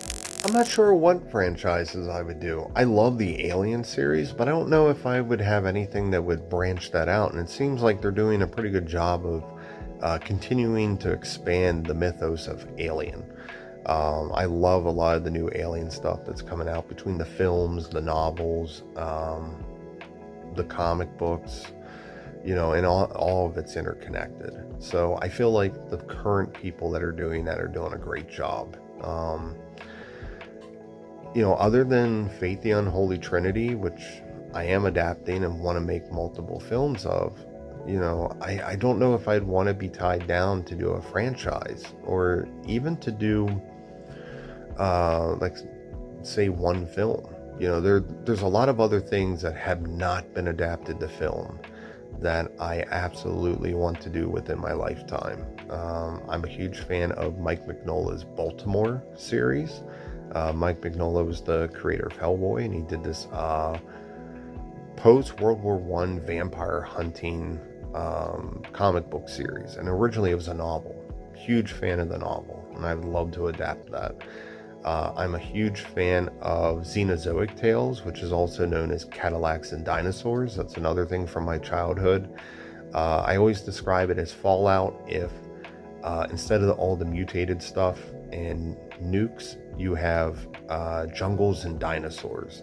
I'm not sure what franchises I would do. I love the Alien series, but I don't know if I would have anything that would branch that out. And it seems like they're doing a pretty good job of continuing to expand the mythos of Alien. I love a lot of the new Alien stuff that's coming out between the films, the novels, the comic books, you know, and all of it's interconnected. So I feel like the current people that are doing that are doing a great job. You know, other than Fate the Unholy Trinity, which I am adapting and want to make multiple films of, you know, I don't know if I'd want to be tied down to do a franchise or even to do, like, say, one film. You know, there's a lot of other things that have not been adapted to film that I absolutely want to do within my lifetime. I'm a huge fan of Mike Mignola's Baltimore series. Mike Mignola was the creator of Hellboy, and he did this post-World War I vampire hunting comic book series. And originally it was a novel. Huge fan of the novel, and I'd love to adapt that. I'm a huge fan of Xenozoic Tales, which is also known as Cadillacs and Dinosaurs. That's another thing from my childhood. I always describe it as Fallout if instead of all the mutated stuff and nukes, you have jungles and dinosaurs.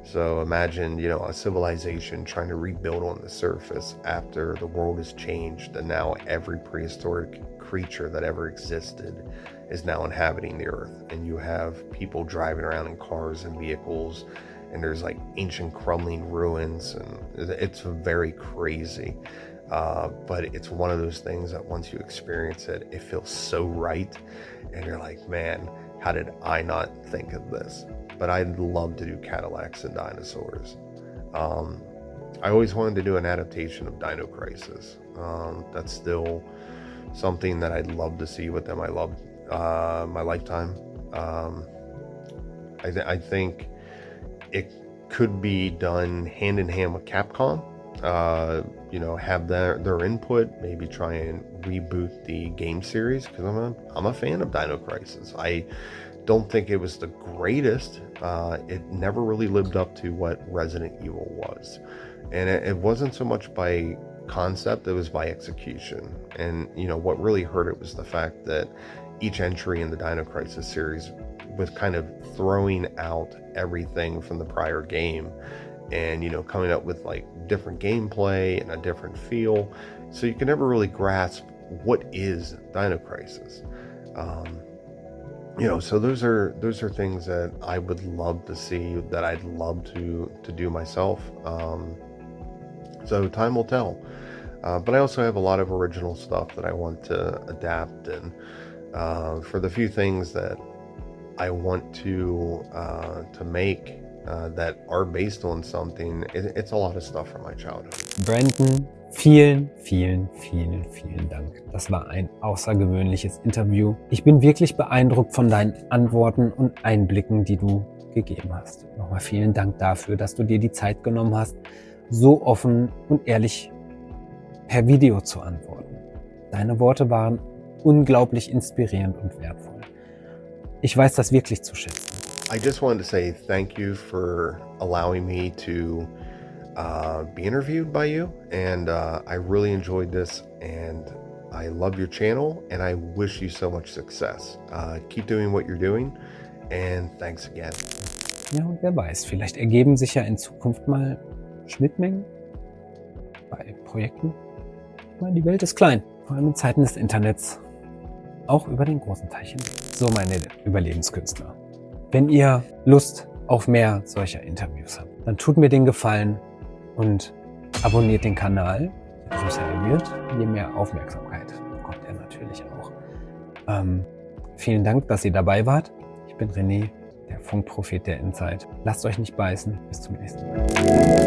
So imagine, you know, a civilization trying to rebuild on the surface after the world has changed, and now every prehistoric creature that ever existed is now inhabiting the earth, and you have people driving around in cars and vehicles, and there's like ancient crumbling ruins, and it's very crazy. But it's one of those things that once you experience it, it feels so right, and you're like, man, how did I not think of this? But I'd love to do Cadillacs and Dinosaurs. I always wanted to do an adaptation of Dino Crisis. That's still something that I'd love to see within my lifetime. I think it could be done hand in hand with Capcom. You know, have their input, maybe try and reboot the game series, because I'm a fan of Dino Crisis. I don't think it was the greatest. It never really lived up to what Resident Evil was, and it wasn't so much by concept, it was by execution. And you know what really hurt it was the fact that each entry in the Dino Crisis series was kind of throwing out everything from the prior game, and you know, coming up with like different gameplay and a different feel, so you can never really grasp what is Dino Crisis. You know, so those are things that I would love to see, that I'd love to do myself. So time will tell. But I also have a lot of original stuff that I want to adapt, and for the few things that I want to make that are based on something, it's a lot of stuff from my childhood. Brandon, vielen Dank. Das war ein außergewöhnliches Interview. Ich bin wirklich beeindruckt von deinen Antworten und Einblicken, die du gegeben hast. Nochmal vielen Dank dafür, dass du dir die Zeit genommen hast, so offen und ehrlich per Video zu antworten. Deine Worte waren unglaublich inspirierend und wertvoll. Ich weiß das wirklich zu schätzen. I just wanted to say thank you for allowing me to be interviewed by you, and I really enjoyed this, and I love your channel and I wish you so much success. Keep doing what you're doing and thanks again. Ja, und wer weiß, vielleicht ergeben sich ja in Zukunft mal Schnittmengen bei Projekten. Ich meine, die Welt ist klein, vor allem in Zeiten des Internets. Auch über den großen Teich hin. So, meine Überlebenskünstler. Wenn ihr Lust auf mehr solcher Interviews habt, dann tut mir den Gefallen und abonniert den Kanal. Je größer er wird, je mehr Aufmerksamkeit bekommt er natürlich auch. Vielen Dank, dass ihr dabei wart. Ich bin René, der Funk-Prophet der Endzeit. Lasst euch nicht beißen. Bis zum nächsten Mal.